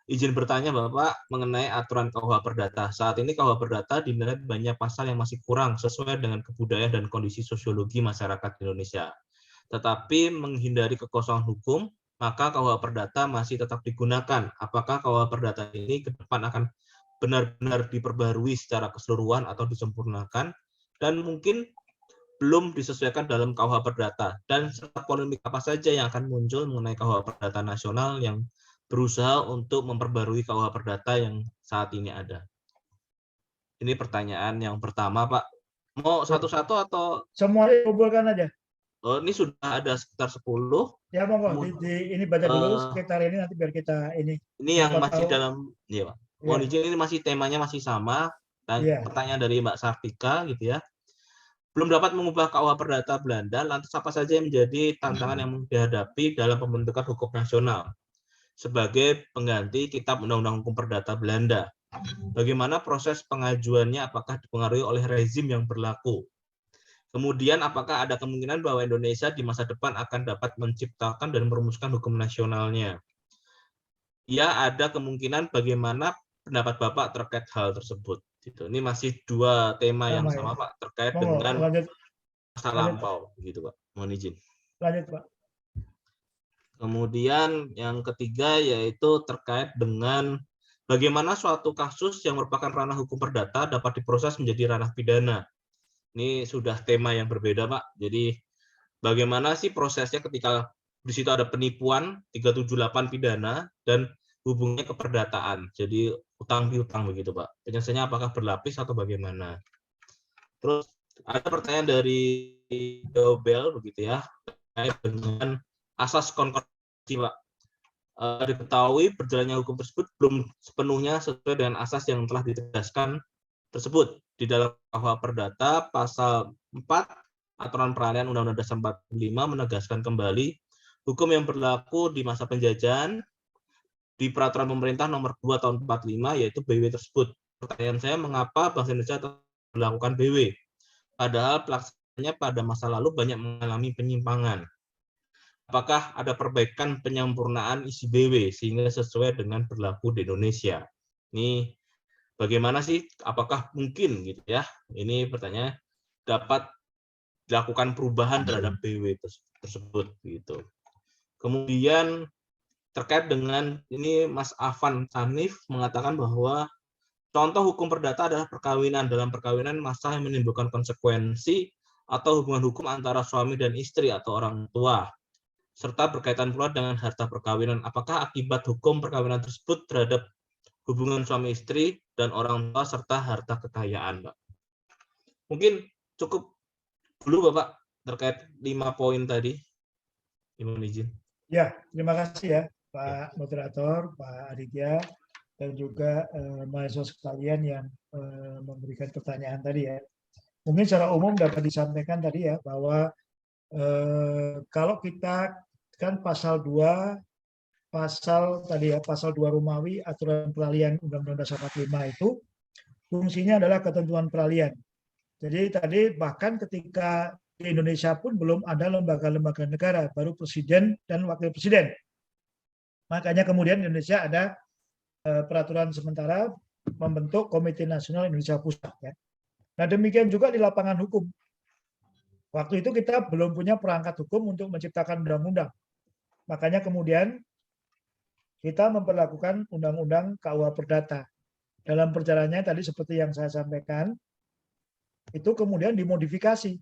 Izin bertanya Bapak mengenai aturan KUH Perdata. Saat ini KUH Perdata dinilai banyak pasal yang masih kurang sesuai dengan kebudayaan dan kondisi sosiologi masyarakat Indonesia. Tetapi menghindari kekosongan hukum, maka KUH Perdata masih tetap digunakan. Apakah KUH Perdata ini ke depan akan benar-benar diperbarui secara keseluruhan atau disempurnakan, dan mungkin belum disesuaikan dalam KUH Perdata, dan serta polemik apa saja yang akan muncul mengenai KUH Perdata nasional yang berusaha untuk memperbarui KUH Perdata yang saat ini ada. Ini pertanyaan yang pertama Pak. Mau satu-satu atau semua dikumpulkan aja? Oh, ini sudah ada sekitar 10. Ya, monggo. Ini baca dulu sekitar ini, nanti biar kita ini. Ini yang masih dalam, ya Pak. Mohon izin, ini masih temanya masih sama. Dan pertanyaan dari Mbak Sartika gitu ya. Belum dapat mengubah KUH Perdata Belanda, lantas apa saja yang menjadi tantangan yang dihadapi dalam pembentukan hukum nasional sebagai pengganti Kitab Undang-Undang Hukum Perdata Belanda? Bagaimana proses pengajuannya, apakah dipengaruhi oleh rezim yang berlaku? Kemudian, apakah ada kemungkinan bahwa Indonesia di masa depan akan dapat menciptakan dan merumuskan hukum nasionalnya? Ya, ada kemungkinan. Bagaimana pendapat Bapak terkait hal tersebut? Gitu. Ini masih dua tema yang sama Pak, terkait dengan masa lampau, gitu Pak. Mohon izin. Lanjut Pak. Kemudian yang ketiga yaitu terkait dengan bagaimana suatu kasus yang merupakan ranah hukum perdata dapat diproses menjadi ranah pidana. Ini sudah tema yang berbeda Pak. Jadi bagaimana sih prosesnya ketika di situ ada penipuan 378 pidana dan hubungannya ke perdataan. Jadi utang piutang begitu, Pak. Penyelesaiannya apakah berlapis atau bagaimana? Terus ada pertanyaan dari Dobel begitu ya, terkait dengan asas konkordansi, Pak. Diketahui berjalannya hukum tersebut belum sepenuhnya sesuai dengan asas yang telah ditegaskan tersebut di dalam KUH Perdata pasal 4 Aturan Peralihan Undang-Undang Dasar 45 menegaskan kembali hukum yang berlaku di masa penjajahan di Peraturan Pemerintah Nomor 2 Tahun 45 yaitu BW tersebut. Pertanyaan saya, mengapa Bank Indonesia telah melakukan BW? Padahal pelaksanaannya pada masa lalu banyak mengalami penyimpangan. Apakah ada perbaikan penyempurnaan isi BW sehingga sesuai dengan berlaku di Indonesia? Ini bagaimana sih? Apakah mungkin gitu ya? Ini pertanyaan dapat dilakukan perubahan terhadap BW tersebut gitu. Kemudian terkait dengan ini Mas Afan Sanif mengatakan bahwa contoh hukum perdata adalah perkawinan. Dalam perkawinan masa yang menimbulkan konsekuensi atau hubungan hukum antara suami dan istri atau orang tua, serta berkaitan pula dengan harta perkawinan. Apakah akibat hukum perkawinan tersebut terhadap hubungan suami istri dan orang tua serta harta kekayaan, Pak? Mungkin cukup dulu Bapak terkait 5 poin tadi. Mohon izin. Ya, terima kasih ya Pak Moderator, Pak Aditya, dan juga mahasiswa sekalian yang memberikan pertanyaan tadi ya. Mungkin secara umum dapat disampaikan tadi ya bahwa kalau kita kan pasal 2 Romawi aturan peralihan Undang-Undang Dasar 45 itu fungsinya adalah ketentuan peralihan. Jadi tadi bahkan ketika di Indonesia pun belum ada lembaga-lembaga negara, baru presiden dan wakil presiden. Makanya kemudian di Indonesia ada peraturan sementara membentuk Komite Nasional Indonesia Pusat. Ya. Nah demikian juga di lapangan hukum. Waktu itu kita belum punya perangkat hukum untuk menciptakan undang-undang. Makanya kemudian kita memperlakukan undang-undang KUH Perdata. Dalam perjalanannya tadi seperti yang saya sampaikan, itu kemudian dimodifikasi.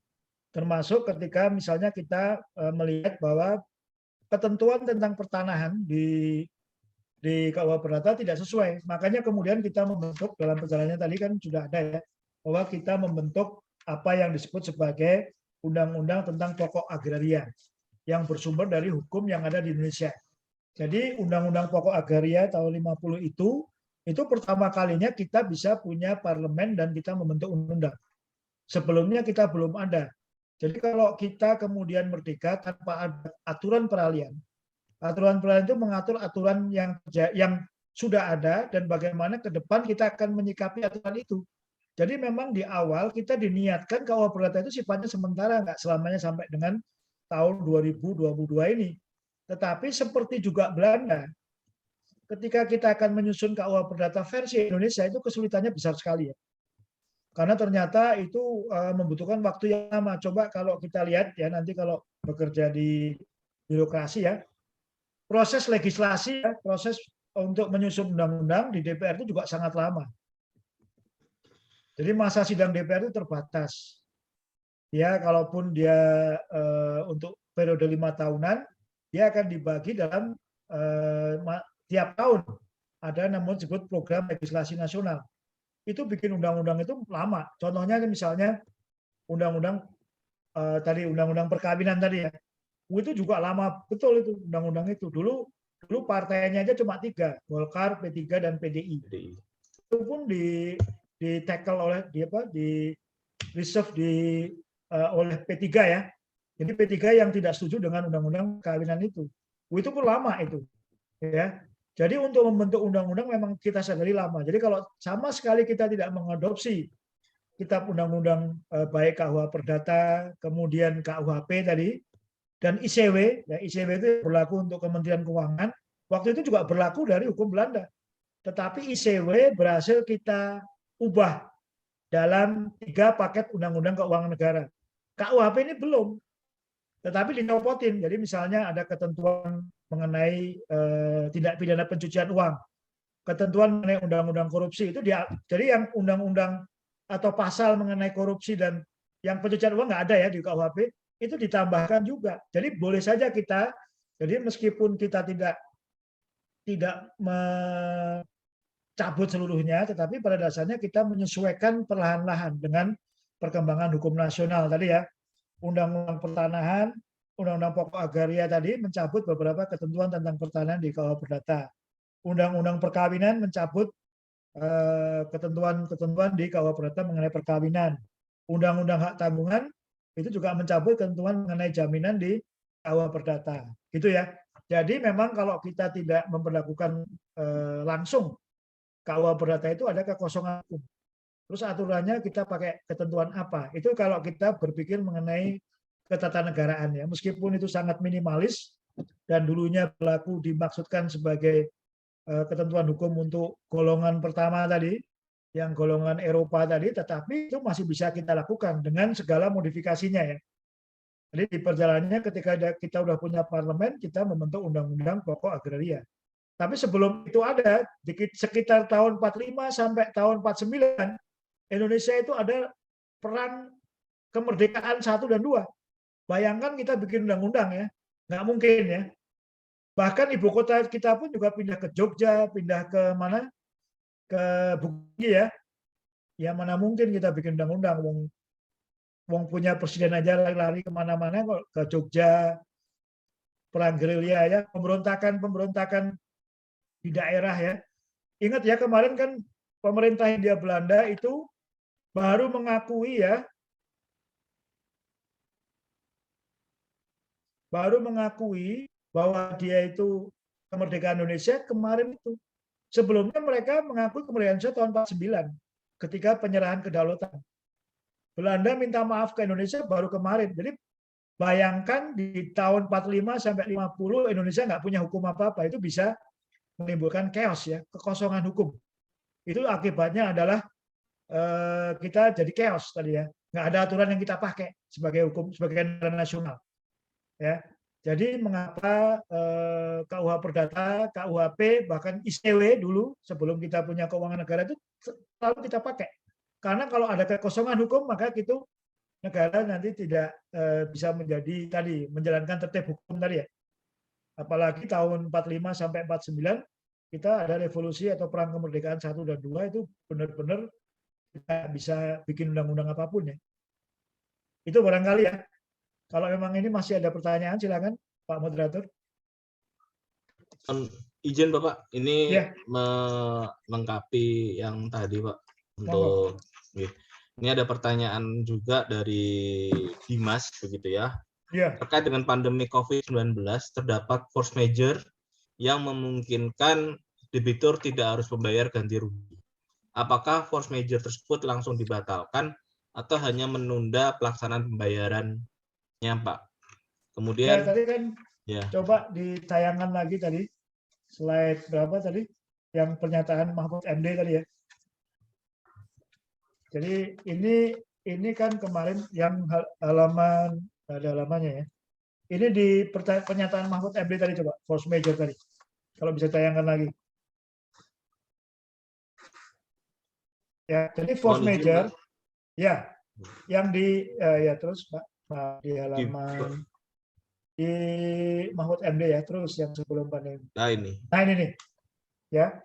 Termasuk ketika misalnya kita melihat bahwa ketentuan tentang pertanahan di KUH Perdata tidak sesuai. Makanya kemudian kita membentuk dalam perjalanannya tadi kan sudah ada ya, bahwa kita membentuk apa yang disebut sebagai Undang-Undang tentang Pokok Agraria yang bersumber dari hukum yang ada di Indonesia. Jadi Undang-Undang Pokok Agraria tahun 50 itu pertama kalinya kita bisa punya parlemen dan kita membentuk undang-undang. Sebelumnya kita belum ada. Jadi kalau kita kemudian merdeka tanpa ada aturan peralihan itu mengatur aturan yang sudah ada dan bagaimana ke depan kita akan menyikapi aturan itu. Jadi memang di awal kita diniatkan KUH Perdata itu sifatnya sementara, nggak selamanya sampai dengan tahun 2022 ini. Tetapi seperti juga Belanda, ketika kita akan menyusun KUH Perdata versi Indonesia itu kesulitannya besar sekali ya. Karena ternyata itu membutuhkan waktu yang lama. Coba kalau kita lihat ya nanti kalau bekerja di birokrasi ya, proses legislasi, ya, proses untuk menyusun undang-undang di DPR itu juga sangat lama. Jadi masa sidang DPR itu terbatas. Ya, kalaupun dia untuk periode 5 tahunan, dia akan dibagi dalam tiap tahun. Ada namanya disebut program legislasi nasional. Itu bikin undang-undang itu lama. Contohnya misalnya undang-undang undang-undang perkawinan tadi ya. Itu juga lama betul itu undang-undang itu. Dulu partainya aja cuma 3, Golkar, P3 dan PDI. Itu pun di tackle oleh di reserve oleh P3 ya. Jadi P3 yang tidak setuju dengan undang-undang perkawinan itu. Itu pun lama itu. Ya. Jadi untuk membentuk undang-undang memang kita sadari lama. Jadi kalau sama sekali kita tidak mengadopsi kitab undang-undang baik KUH Perdata, kemudian KUHP tadi, dan ICW, ya ICW itu berlaku untuk Kementerian Keuangan, waktu itu juga berlaku dari hukum Belanda. Tetapi ICW berhasil kita ubah dalam 3 paket undang-undang keuangan negara. KUHP ini belum, tetapi dinopotin. Jadi misalnya ada ketentuan mengenai tindak pidana pencucian uang, ketentuan mengenai undang-undang korupsi itu jadi yang undang-undang atau pasal mengenai korupsi dan yang pencucian uang nggak ada ya di KUHP, itu ditambahkan juga. Jadi boleh saja kita Jadi meskipun kita tidak mencabut seluruhnya, tetapi pada dasarnya kita menyesuaikan perlahan-lahan dengan perkembangan hukum nasional tadi ya. Undang-undang pertanahan, Undang-undang Pokok Agraria tadi mencabut beberapa ketentuan tentang pertanahan di KUH Perdata. Undang-undang perkawinan mencabut ketentuan-ketentuan di KUH Perdata mengenai perkawinan. Undang-undang hak tanggungan itu juga mencabut ketentuan mengenai jaminan di KUH Perdata. Gitu ya. Jadi memang kalau kita tidak memperlakukan langsung KUH Perdata itu ada kekosongan hukum. Terus aturannya kita pakai ketentuan apa? Itu kalau kita berpikir mengenai ketatanegaraan ya. Meskipun itu sangat minimalis dan dulunya berlaku dimaksudkan sebagai ketentuan hukum untuk golongan pertama tadi, yang golongan Eropa tadi, tetapi itu masih bisa kita lakukan dengan segala modifikasinya ya. Jadi di perjalanannya ketika kita udah punya parlemen, kita membentuk undang-undang pokok agraria. Tapi sebelum itu ada, sekitar tahun 45 sampai tahun 49, Indonesia itu ada perang kemerdekaan 1 dan 2. Bayangkan kita bikin undang-undang ya, nggak mungkin ya. Bahkan ibu kota kita pun juga pindah ke Jogja, pindah ke mana? Ke Bukit ya. Ya mana mungkin kita bikin undang-undang, wong punya presiden aja lari kemana-mana kok ke Jogja, perang gerilya ya, pemberontakan di daerah ya. Ingat ya kemarin kan pemerintah Hindia Belanda itu baru mengakui ya, bahwa dia itu kemerdekaan Indonesia kemarin itu. Sebelumnya mereka mengakui kemerdekaan Indonesia tahun 49 ketika penyerahan kedaulatan. Belanda minta maaf ke Indonesia baru kemarin. Jadi bayangkan di tahun 45 sampai 50 Indonesia nggak punya hukum apa-apa, itu bisa menimbulkan chaos ya, kekosongan hukum. Itu akibatnya adalah kita jadi chaos tadi ya, nggak ada aturan yang kita pakai sebagai hukum, sebagai negara nasional. Ya, jadi mengapa KUH Perdata, KUHP, bahkan ICW dulu sebelum kita punya keuangan negara itu selalu kita pakai. Karena kalau ada kekosongan hukum maka itu negara nanti tidak bisa menjadi tadi menjalankan tertib hukum tadi ya. Apalagi tahun 45 sampai 49 kita ada revolusi atau perang kemerdekaan 1 dan 2 itu benar-benar kita bisa bikin undang-undang apapun ya. Itu barangkali ya. Kalau memang ini masih ada pertanyaan, silakan Pak Moderator. Izin Bapak, ini Ya. melengkapi yang tadi Pak. Untuk ini ada pertanyaan juga dari Dimas begitu ya. Ya. Terkait dengan pandemi COVID-19 terdapat force major yang memungkinkan debitur tidak harus membayar ganti rugi. Apakah force major tersebut langsung dibatalkan atau hanya menunda pelaksanaan pembayarannya, Pak? Kemudian Ya, tadi kan ya. Coba ditayangkan lagi tadi slide berapa tadi yang pernyataan Mahfud MD tadi ya. Jadi ini kan kemarin yang halaman, ada halamannya ya. Ini di pernyataan Mahfud MD tadi, coba force major tadi. Kalau bisa tayangkan lagi. Ya, jadi force major ya yang di ya terus Pak di halaman di Mahfud MD ya, terus yang sebelum pandemi. Nah ini nih ya.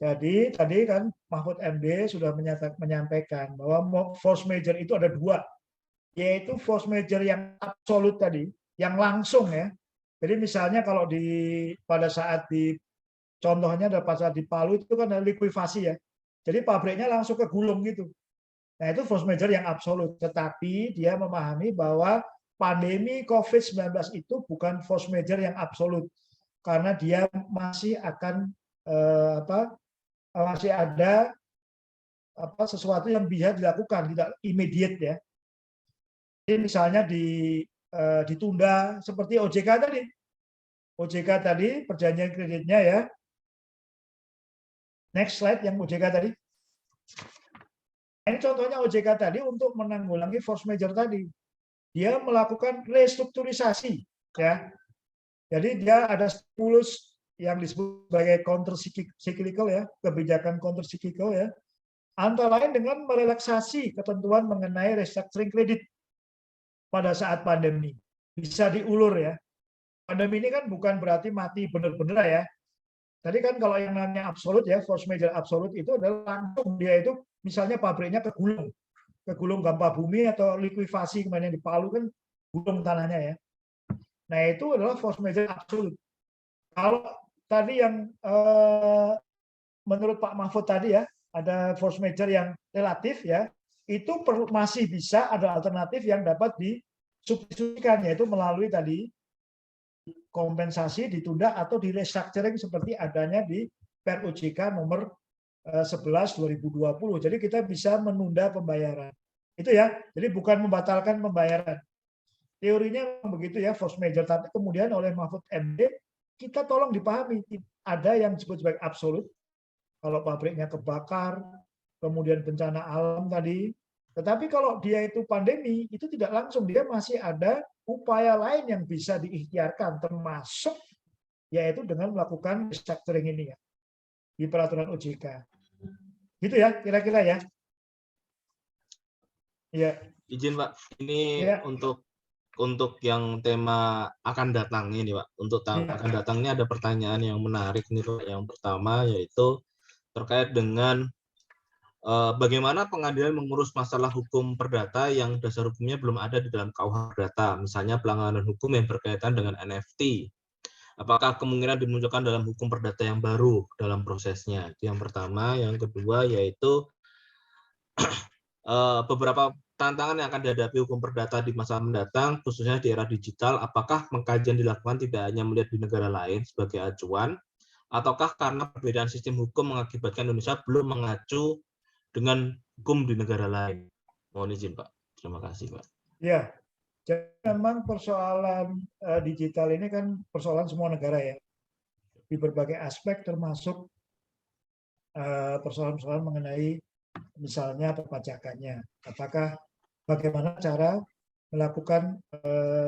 Jadi tadi kan Mahfud MD sudah menyampaikan bahwa force major itu ada 2, yaitu force major yang absolut tadi, yang langsung ya. Jadi misalnya kalau pada saat contohnya pada saat di Palu itu kan ada likuifasi ya. Jadi pabriknya langsung kegulung gitu. Nah itu force major yang absolut. Tetapi dia memahami bahwa pandemi COVID-19 itu bukan force major yang absolut. Karena dia masih akan masih ada sesuatu yang bisa dilakukan, tidak immediate ya. Jadi misalnya ditunda seperti OJK tadi. OJK tadi perjanjian kreditnya ya. Next slide yang OJK tadi. Ini contohnya OJK tadi untuk menanggulangi force major tadi. Dia melakukan restrukturisasi ya. Jadi dia ada stimulus yang disebut sebagai counter cyclical ya, kebijakan counter cyclical ya. Antara lain dengan merelaksasi ketentuan mengenai restructuring kredit pada saat pandemi. Bisa diulur ya. pandemi ini kan bukan berarti mati benar-benar ya. Tadi kan kalau yang namanya absolut ya, force major absolut itu adalah langsung dia itu misalnya pabriknya kegulung gempa bumi atau likuifasi kemarin di Palu kan gulung tanahnya ya. Nah itu adalah force major absolut. Kalau tadi yang menurut Pak Mahfud tadi ya, ada force major yang relatif ya, itu masih bisa ada alternatif yang dapat disubstitusikan, yaitu melalui tadi kompensasi ditunda atau di restructuring seperti adanya di PER-OJK nomor 11 2020. Jadi kita bisa menunda pembayaran. Itu ya. Jadi bukan membatalkan pembayaran. Teorinya begitu ya, force major, tapi kemudian oleh Mahfud MD kita tolong dipahami, ada yang disebut sebagai absolut. Kalau pabriknya kebakar, kemudian bencana alam tadi. Tetapi kalau dia itu pandemi, itu tidak langsung, dia masih ada upaya lain yang bisa diikhtiarkan, termasuk yaitu dengan melakukan restructuring ini ya di peraturan OJK. Gitu ya, kira-kira ya. Ya. Izin Pak, ini ya. untuk yang tema akan datang ini Pak. Untuk akan datangnya ada pertanyaan yang menarik nih Pak. Yang pertama yaitu terkait dengan bagaimana pengadilan mengurus masalah hukum perdata yang dasar hukumnya belum ada di dalam KUH Perdata, misalnya pelanggaran hukum yang berkaitan dengan NFT. Apakah kemungkinan dimunculkan dalam hukum perdata yang baru dalam prosesnya? Itu yang pertama. Yang kedua yaitu beberapa tantangan yang akan dihadapi hukum perdata di masa mendatang, khususnya di era digital. Apakah pengkajian dilakukan tidak hanya melihat di negara lain sebagai acuan, ataukah karena perbedaan sistem hukum mengakibatkan Indonesia belum mengacu dengan hukum di negara lain? Mohon izin Pak. Terima kasih Pak. Ya, jadi memang persoalan digital ini kan persoalan semua negara ya. Di berbagai aspek termasuk persoalan-persoalan mengenai misalnya perpajakannya. Apakah bagaimana cara melakukan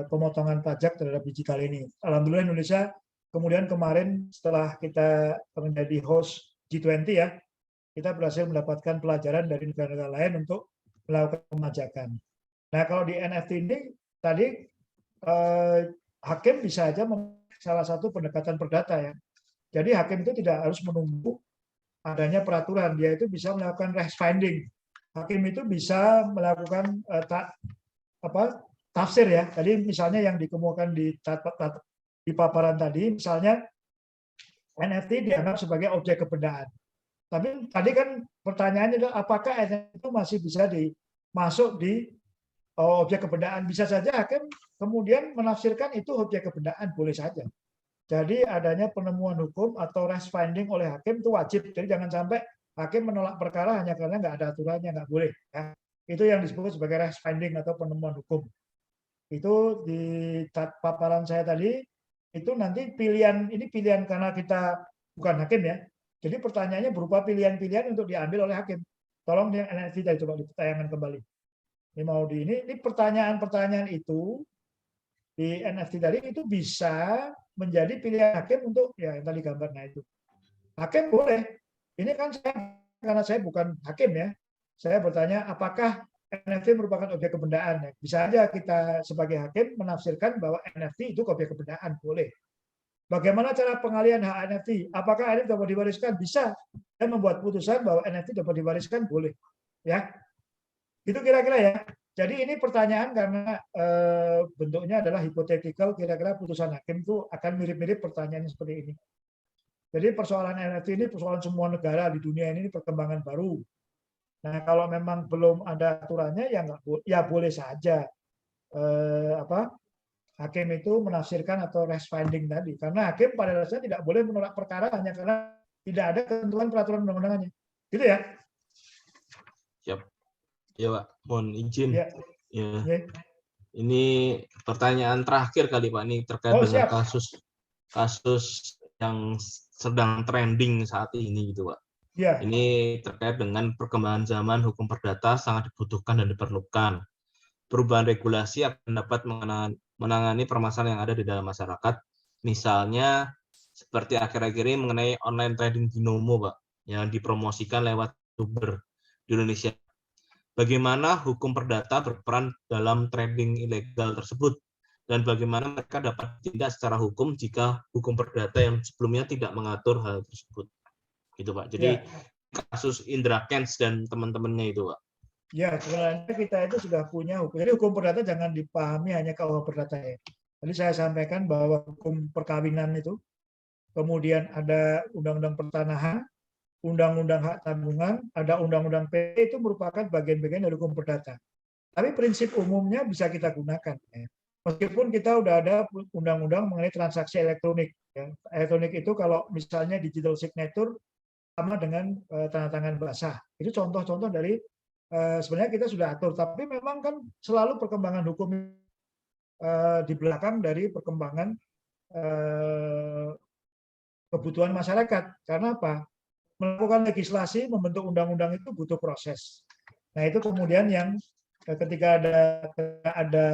pemotongan pajak terhadap digital ini. Alhamdulillah Indonesia kemudian kemarin setelah kita menjadi host G20 ya, kita berhasil mendapatkan pelajaran dari negara-negara lain untuk melakukan pemajakan. Nah, kalau di NFT ini tadi hakim bisa aja salah satu pendekatan perdata ya. Jadi hakim itu tidak harus menunggu adanya peraturan, dia itu bisa melakukan res finding. Hakim itu bisa melakukan tafsir ya. Tadi misalnya yang dikemukakan di paparan tadi, misalnya NFT dianggap sebagai objek kebendaan. Tapi tadi kan pertanyaannya adalah apakah NFT itu masih bisa masuk di objek kebendaan? Bisa saja hakim kemudian menafsirkan itu objek kebendaan, boleh saja. Jadi adanya penemuan hukum atau res finding oleh hakim itu wajib. Jadi jangan sampai hakim menolak perkara hanya karena nggak ada aturannya, nggak boleh. Ya. Itu yang disebut sebagai res finding atau penemuan hukum. Itu di paparan saya tadi, itu nanti pilihan, ini pilihan karena kita bukan hakim ya. Jadi pertanyaannya berupa pilihan-pilihan untuk diambil oleh hakim. Tolong yang NFT tadi coba ditayangkan kembali. Ini mau ini pertanyaan-pertanyaan itu di NFT tadi itu bisa menjadi pilihan hakim untuk ya yang tadi gambarnya itu. Hakim boleh. Ini kan karena saya bukan hakim ya. Saya bertanya apakah NFT merupakan objek kebendaan. Bisa aja kita sebagai hakim menafsirkan bahwa NFT itu objek kebendaan, boleh. Bagaimana cara pengalihan hak NFT? Apakah NFT dapat diwariskan? Bisa. Dan membuat putusan bahwa NFT dapat diwariskan, boleh. Ya, itu kira-kira ya. Jadi ini pertanyaan karena bentuknya adalah hipotetikal, kira-kira putusan hakim itu akan mirip-mirip pertanyaan seperti ini. Jadi persoalan NFT ini persoalan semua negara di dunia ini perkembangan baru. Nah kalau memang belum ada aturannya ya boleh saja hakim itu menafsirkan atau res finding tadi. Karena hakim pada dasarnya tidak boleh menolak perkara hanya karena tidak ada ketentuan peraturan undang-undangannya. Gitu ya? Siap. Ya Pak, mohon izin. Ya. Ya. Ya. Ini pertanyaan terakhir kali Pak, ini terkait dengan kasus yang sedang trending saat ini gitu Pak. Ya. Ini terkait dengan perkembangan zaman hukum perdata sangat dibutuhkan dan diperlukan. Perubahan regulasi akan dapat menangani permasalahan yang ada di dalam masyarakat. Misalnya seperti akhir-akhir ini mengenai online trading binomo Pak, yang dipromosikan lewat YouTuber di Indonesia. Bagaimana hukum perdata berperan dalam trading ilegal tersebut? dan bagaimana mereka dapat ditindak secara hukum jika hukum perdata yang sebelumnya tidak mengatur hal tersebut. Gitu Pak. Jadi kasus Indra Kents dan teman-temannya itu Pak. Ya, sebenarnya kita itu sudah punya hukum. Jadi hukum perdata jangan dipahami hanya KUH perdata ya. Tadi saya sampaikan bahwa hukum perkawinan itu, kemudian ada undang-undang pertanahan, undang-undang hak tanggungan, ada undang-undang PE itu merupakan bagian-bagian dari hukum perdata. Tapi prinsip umumnya bisa kita gunakan. Ya. Meskipun kita udah ada undang-undang mengenai transaksi elektronik. Ya. Elektronik itu kalau misalnya digital signature sama dengan tanda tangan basah. Itu contoh-contoh dari sebenarnya kita sudah atur. Tapi memang kan selalu perkembangan hukum di belakang dari perkembangan kebutuhan masyarakat. Karena apa? Melakukan legislasi, membentuk undang-undang itu butuh proses. Nah itu kemudian yang ketika ada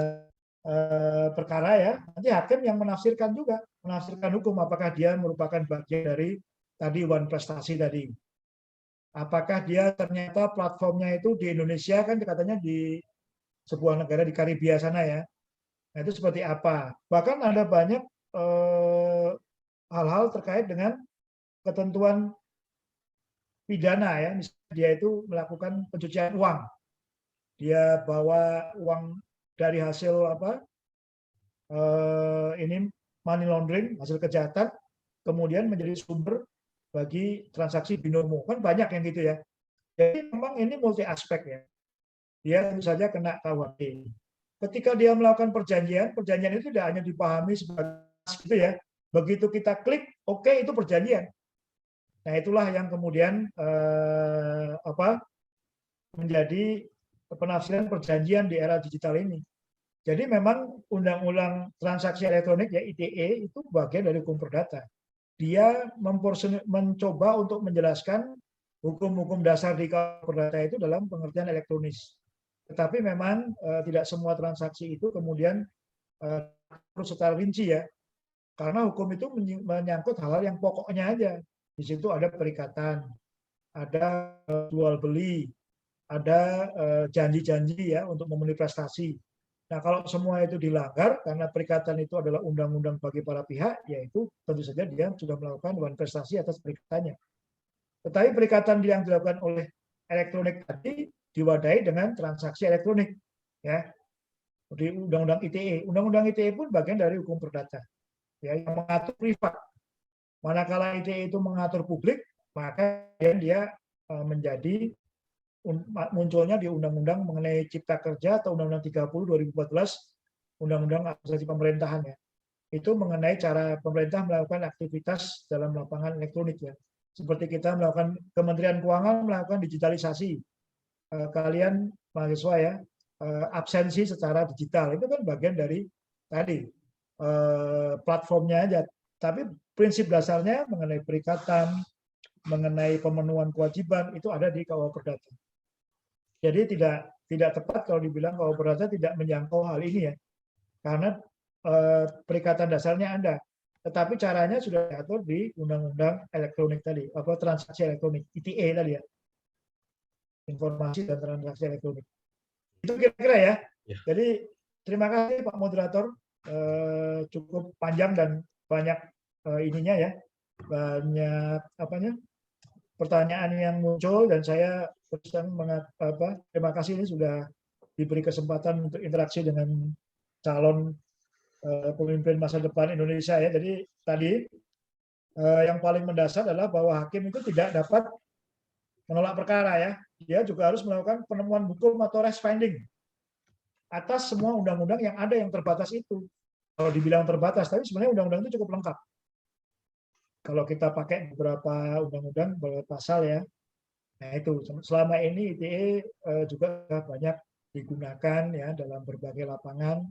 perkara ya, nanti hakim yang menafsirkan juga, menafsirkan hukum apakah dia merupakan bagian dari tadi one prestasi tadi. Apakah dia ternyata platformnya itu di Indonesia kan katanya di sebuah negara di Karibia sana ya. Nah itu seperti apa? Bahkan ada banyak hal-hal terkait dengan ketentuan pidana ya, misalnya dia itu melakukan pencucian uang, dia bawa uang dari hasil ini money laundering, hasil kejahatan, kemudian menjadi sumber bagi transaksi binomo, kan banyak yang gitu ya. Jadi memang ini multi aspek ya. Dia tentu saja kena KUHP. Ketika dia melakukan perjanjian, perjanjian itu tidak hanya dipahami sebagai gitu ya. Begitu kita klik, oke, itu perjanjian. Nah itulah yang kemudian menjadi penafsiran perjanjian di era digital ini. Jadi memang undang-undang transaksi elektronik ya ITE itu bagian dari hukum perdata. Dia mencoba untuk menjelaskan hukum-hukum dasar di KUH perdata itu dalam pengertian elektronis. Tetapi memang tidak semua transaksi itu kemudian harus secara rinci ya. Karena hukum itu menyangkut hal-hal yang pokoknya aja. Di situ ada perikatan, ada jual beli, ada janji-janji ya untuk memenuhi prestasi. Nah, kalau semua itu dilanggar karena perikatan itu adalah undang-undang bagi para pihak, yaitu tentu saja dia sudah melakukan one prestasi atas perikatannya. Tetapi perikatan yang dilakukan oleh elektronik tadi diwadahi dengan transaksi elektronik, ya di undang-undang ITE. Undang-undang ITE pun bagian dari hukum perdata, ya yang mengatur privat. Manakala ITE itu mengatur publik, maka dia menjadi munculnya di undang-undang mengenai cipta kerja atau undang-undang 30 2014 undang-undang administrasi pemerintahan ya. Itu mengenai cara pemerintah melakukan aktivitas dalam lapangan elektronik ya. Seperti kita melakukan Kementerian Keuangan melakukan digitalisasi. Kalian mahasiswa ya, absensi secara digital itu kan bagian dari tadi platformnya aja. Tapi prinsip dasarnya mengenai perikatan, mengenai pemenuhan kewajiban itu ada di KUH Perdata. Jadi tidak tepat kalau dibilang KUH Perdata tidak menjangkau hal ini ya, karena perikatan dasarnya ada, tetapi caranya sudah diatur di Undang-Undang Elektronik tadi, transaksi elektronik ITE tadi ya, informasi dan transaksi elektronik. Itu kira-kira ya. Jadi terima kasih Pak Moderator, cukup panjang dan banyak ininya ya, banyak pertanyaan yang muncul dan saya terima kasih ini sudah diberi kesempatan untuk interaksi dengan calon pemimpin masa depan Indonesia ya. Jadi tadi yang paling mendasar adalah bahwa hakim itu tidak dapat menolak perkara ya. Dia juga harus melakukan penemuan hukum atau res finding atas semua undang-undang yang ada yang terbatas itu. Kalau dibilang terbatas, tapi sebenarnya undang-undang itu cukup lengkap. Kalau kita pakai beberapa undang-undang, beberapa pasal ya. Nah itu, selama ini ITE juga banyak digunakan ya dalam berbagai lapangan.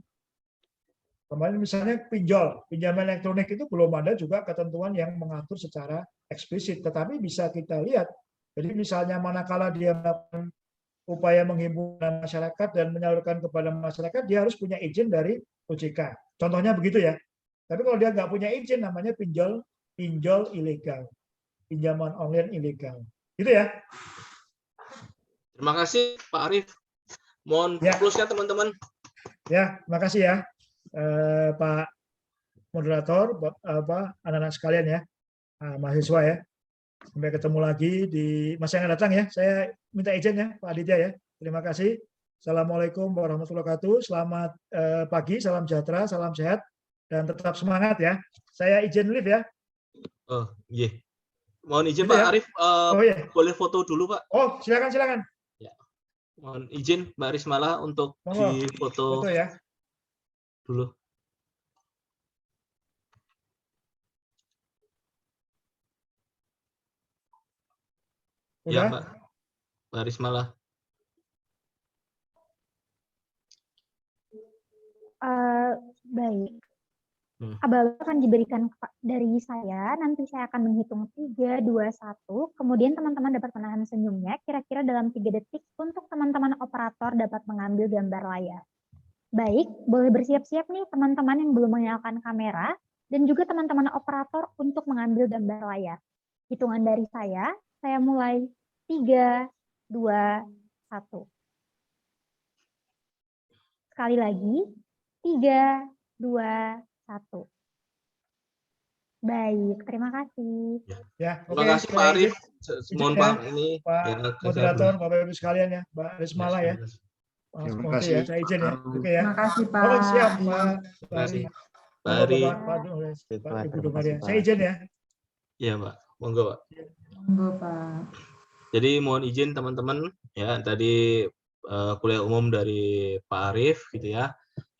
Kemarin misalnya pinjaman elektronik itu belum ada juga ketentuan yang mengatur secara eksplisit, tetapi bisa kita lihat. Jadi misalnya manakala dia melakukan upaya menghimpun masyarakat dan menyalurkan kepada masyarakat, dia harus punya izin dari OJK. Contohnya begitu ya. Tapi kalau dia nggak punya izin, namanya pinjol ilegal, pinjaman online ilegal. Gitu ya. Terima kasih Pak Arief. Mohon ya. close-nya teman-teman. Ya, terima kasih ya. Pak moderator, anak-anak sekalian ya, mahasiswa ya. Sampai ketemu lagi di masa yang akan datang ya. Saya minta izin ya Pak Aditya ya. Terima kasih. Assalamualaikum warahmatullahi wabarakatuh. Selamat pagi, salam sejahtera, salam sehat, dan tetap semangat ya. Saya izin live ya. Oh, iya. Mohon izin Gitu Pak ya? Arif, Oh iya. boleh foto dulu Pak? Oh silakan. Ya. Mohon izin Mbak Rismala untuk Monggo. difoto Foto ya. dulu. Ya Udah? Mbak Rismala. Baik. Abal akan diberikan dari saya, nanti saya akan menghitung 3, 2, 1, kemudian teman-teman dapat menahan senyumnya, kira-kira dalam 3 detik untuk teman-teman operator dapat mengambil gambar layar. Baik, boleh bersiap-siap nih teman-teman yang belum menyalakan kamera, dan juga teman-teman operator untuk mengambil gambar layar. Hitungan dari saya mulai 3, 2, 1. Sekali lagi, 3, 2, 1. Baik, terima kasih. Ya, Terima oke, kasih Pak saya Arif. izin Mohon ya, maaf ini Pak ya, moderator, Bapak Ibu sekalian ya, Mbak Rismala ya. Terima Oke kasih. ya, saya izin ya. Oke ya. Terima kasih Pak. Oh siap Pak. Terima kasih. Pak Monggo, Ari. Pak Ibu Terima Dongaria. kasih, Saya Pak. izin ya. Iya Pak, monggo Pak. Monggo Pak. Jadi mohon izin teman-teman ya, tadi kuliah umum dari Pak Arif gitu ya.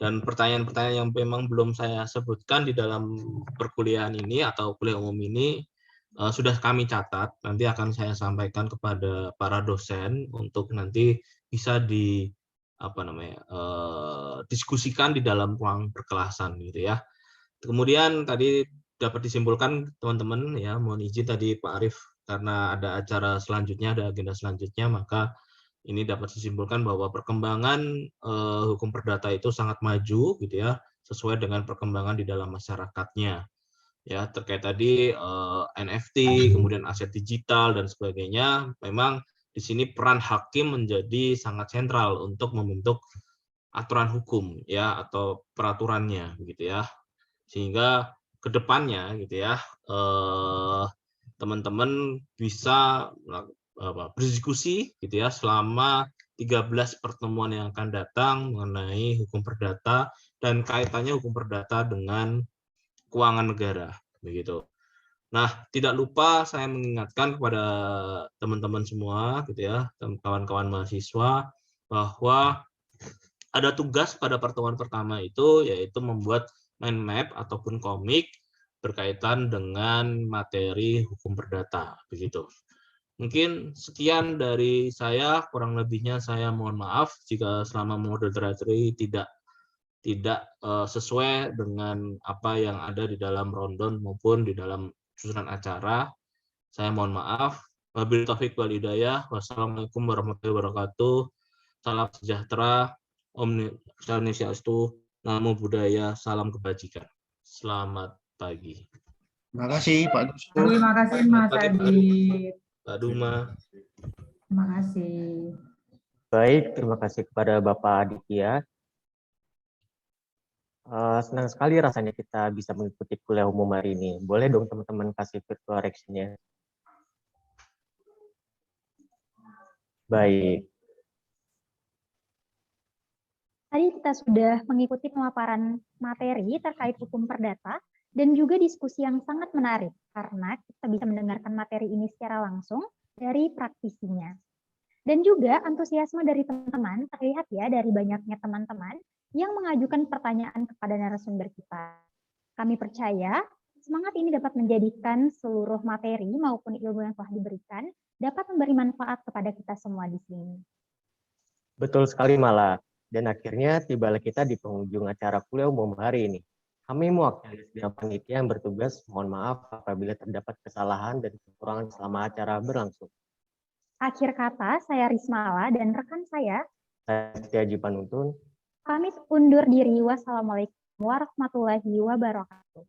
Dan pertanyaan-pertanyaan yang memang belum saya sebutkan di dalam perkuliahan ini atau kuliah umum ini sudah kami catat. Nanti akan saya sampaikan kepada para dosen untuk nanti bisa diskusikan di dalam ruang perkelasan gitu ya. Kemudian tadi dapat disimpulkan teman-teman ya, mohon izin tadi Pak Arif karena ada acara selanjutnya, ada agenda selanjutnya, maka ini dapat disimpulkan bahwa perkembangan hukum perdata itu sangat maju gitu ya, sesuai dengan perkembangan di dalam masyarakatnya. Ya, terkait tadi NFT, kemudian aset digital dan sebagainya, memang di sini peran hakim menjadi sangat sentral untuk membentuk aturan hukum ya atau peraturannya gitu ya. Sehingga ke depannya gitu ya, teman-teman bisa berdiskusi gitu ya selama 13 pertemuan yang akan datang mengenai hukum perdata dan kaitannya hukum perdata dengan keuangan negara begitu. Nah, tidak lupa saya mengingatkan kepada teman-teman semua gitu ya, kawan-kawan mahasiswa bahwa ada tugas pada pertemuan pertama itu yaitu membuat mind map ataupun komik berkaitan dengan materi hukum perdata begitu. Mungkin sekian dari saya, kurang lebihnya saya mohon maaf jika selama moderatory tidak sesuai dengan apa yang ada di dalam rundown maupun di dalam susunan acara. Saya mohon maaf. Wabillahi taufiq wal hidayah. Wassalamualaikum warahmatullahi wabarakatuh. Salam sejahtera. Om Swastiastu. Namo Buddhaya. Salam kebajikan. Selamat pagi. Terima kasih Pak Dusko. Terima kasih Mas Adit. Pak Duma. Terima kasih. Baik, terima kasih kepada Bapak Aditya. Senang sekali rasanya kita bisa mengikuti kuliah umum hari ini. Boleh dong teman-teman kasih virtual reaction-nya. Baik. Tadi kita sudah mengikuti pemaparan materi terkait hukum perdata dan juga diskusi yang sangat menarik karena kita bisa mendengarkan materi ini secara langsung dari praktisinya. Dan juga antusiasme dari teman-teman terlihat ya dari banyaknya teman-teman yang mengajukan pertanyaan kepada narasumber kita. Kami percaya semangat ini dapat menjadikan seluruh materi maupun ilmu yang telah diberikan dapat memberi manfaat kepada kita semua di sini. Betul sekali Mala. Dan akhirnya tibalah kita di penghujung acara kuliah umum hari ini. Kami mewakili segenap panitia yang bertugas, mohon maaf apabila terdapat kesalahan dan kekurangan selama acara berlangsung. Akhir kata, saya Rismala dan rekan saya Setiaji Panuntun. pamit undur diri. Wassalamualaikum warahmatullahi wabarakatuh.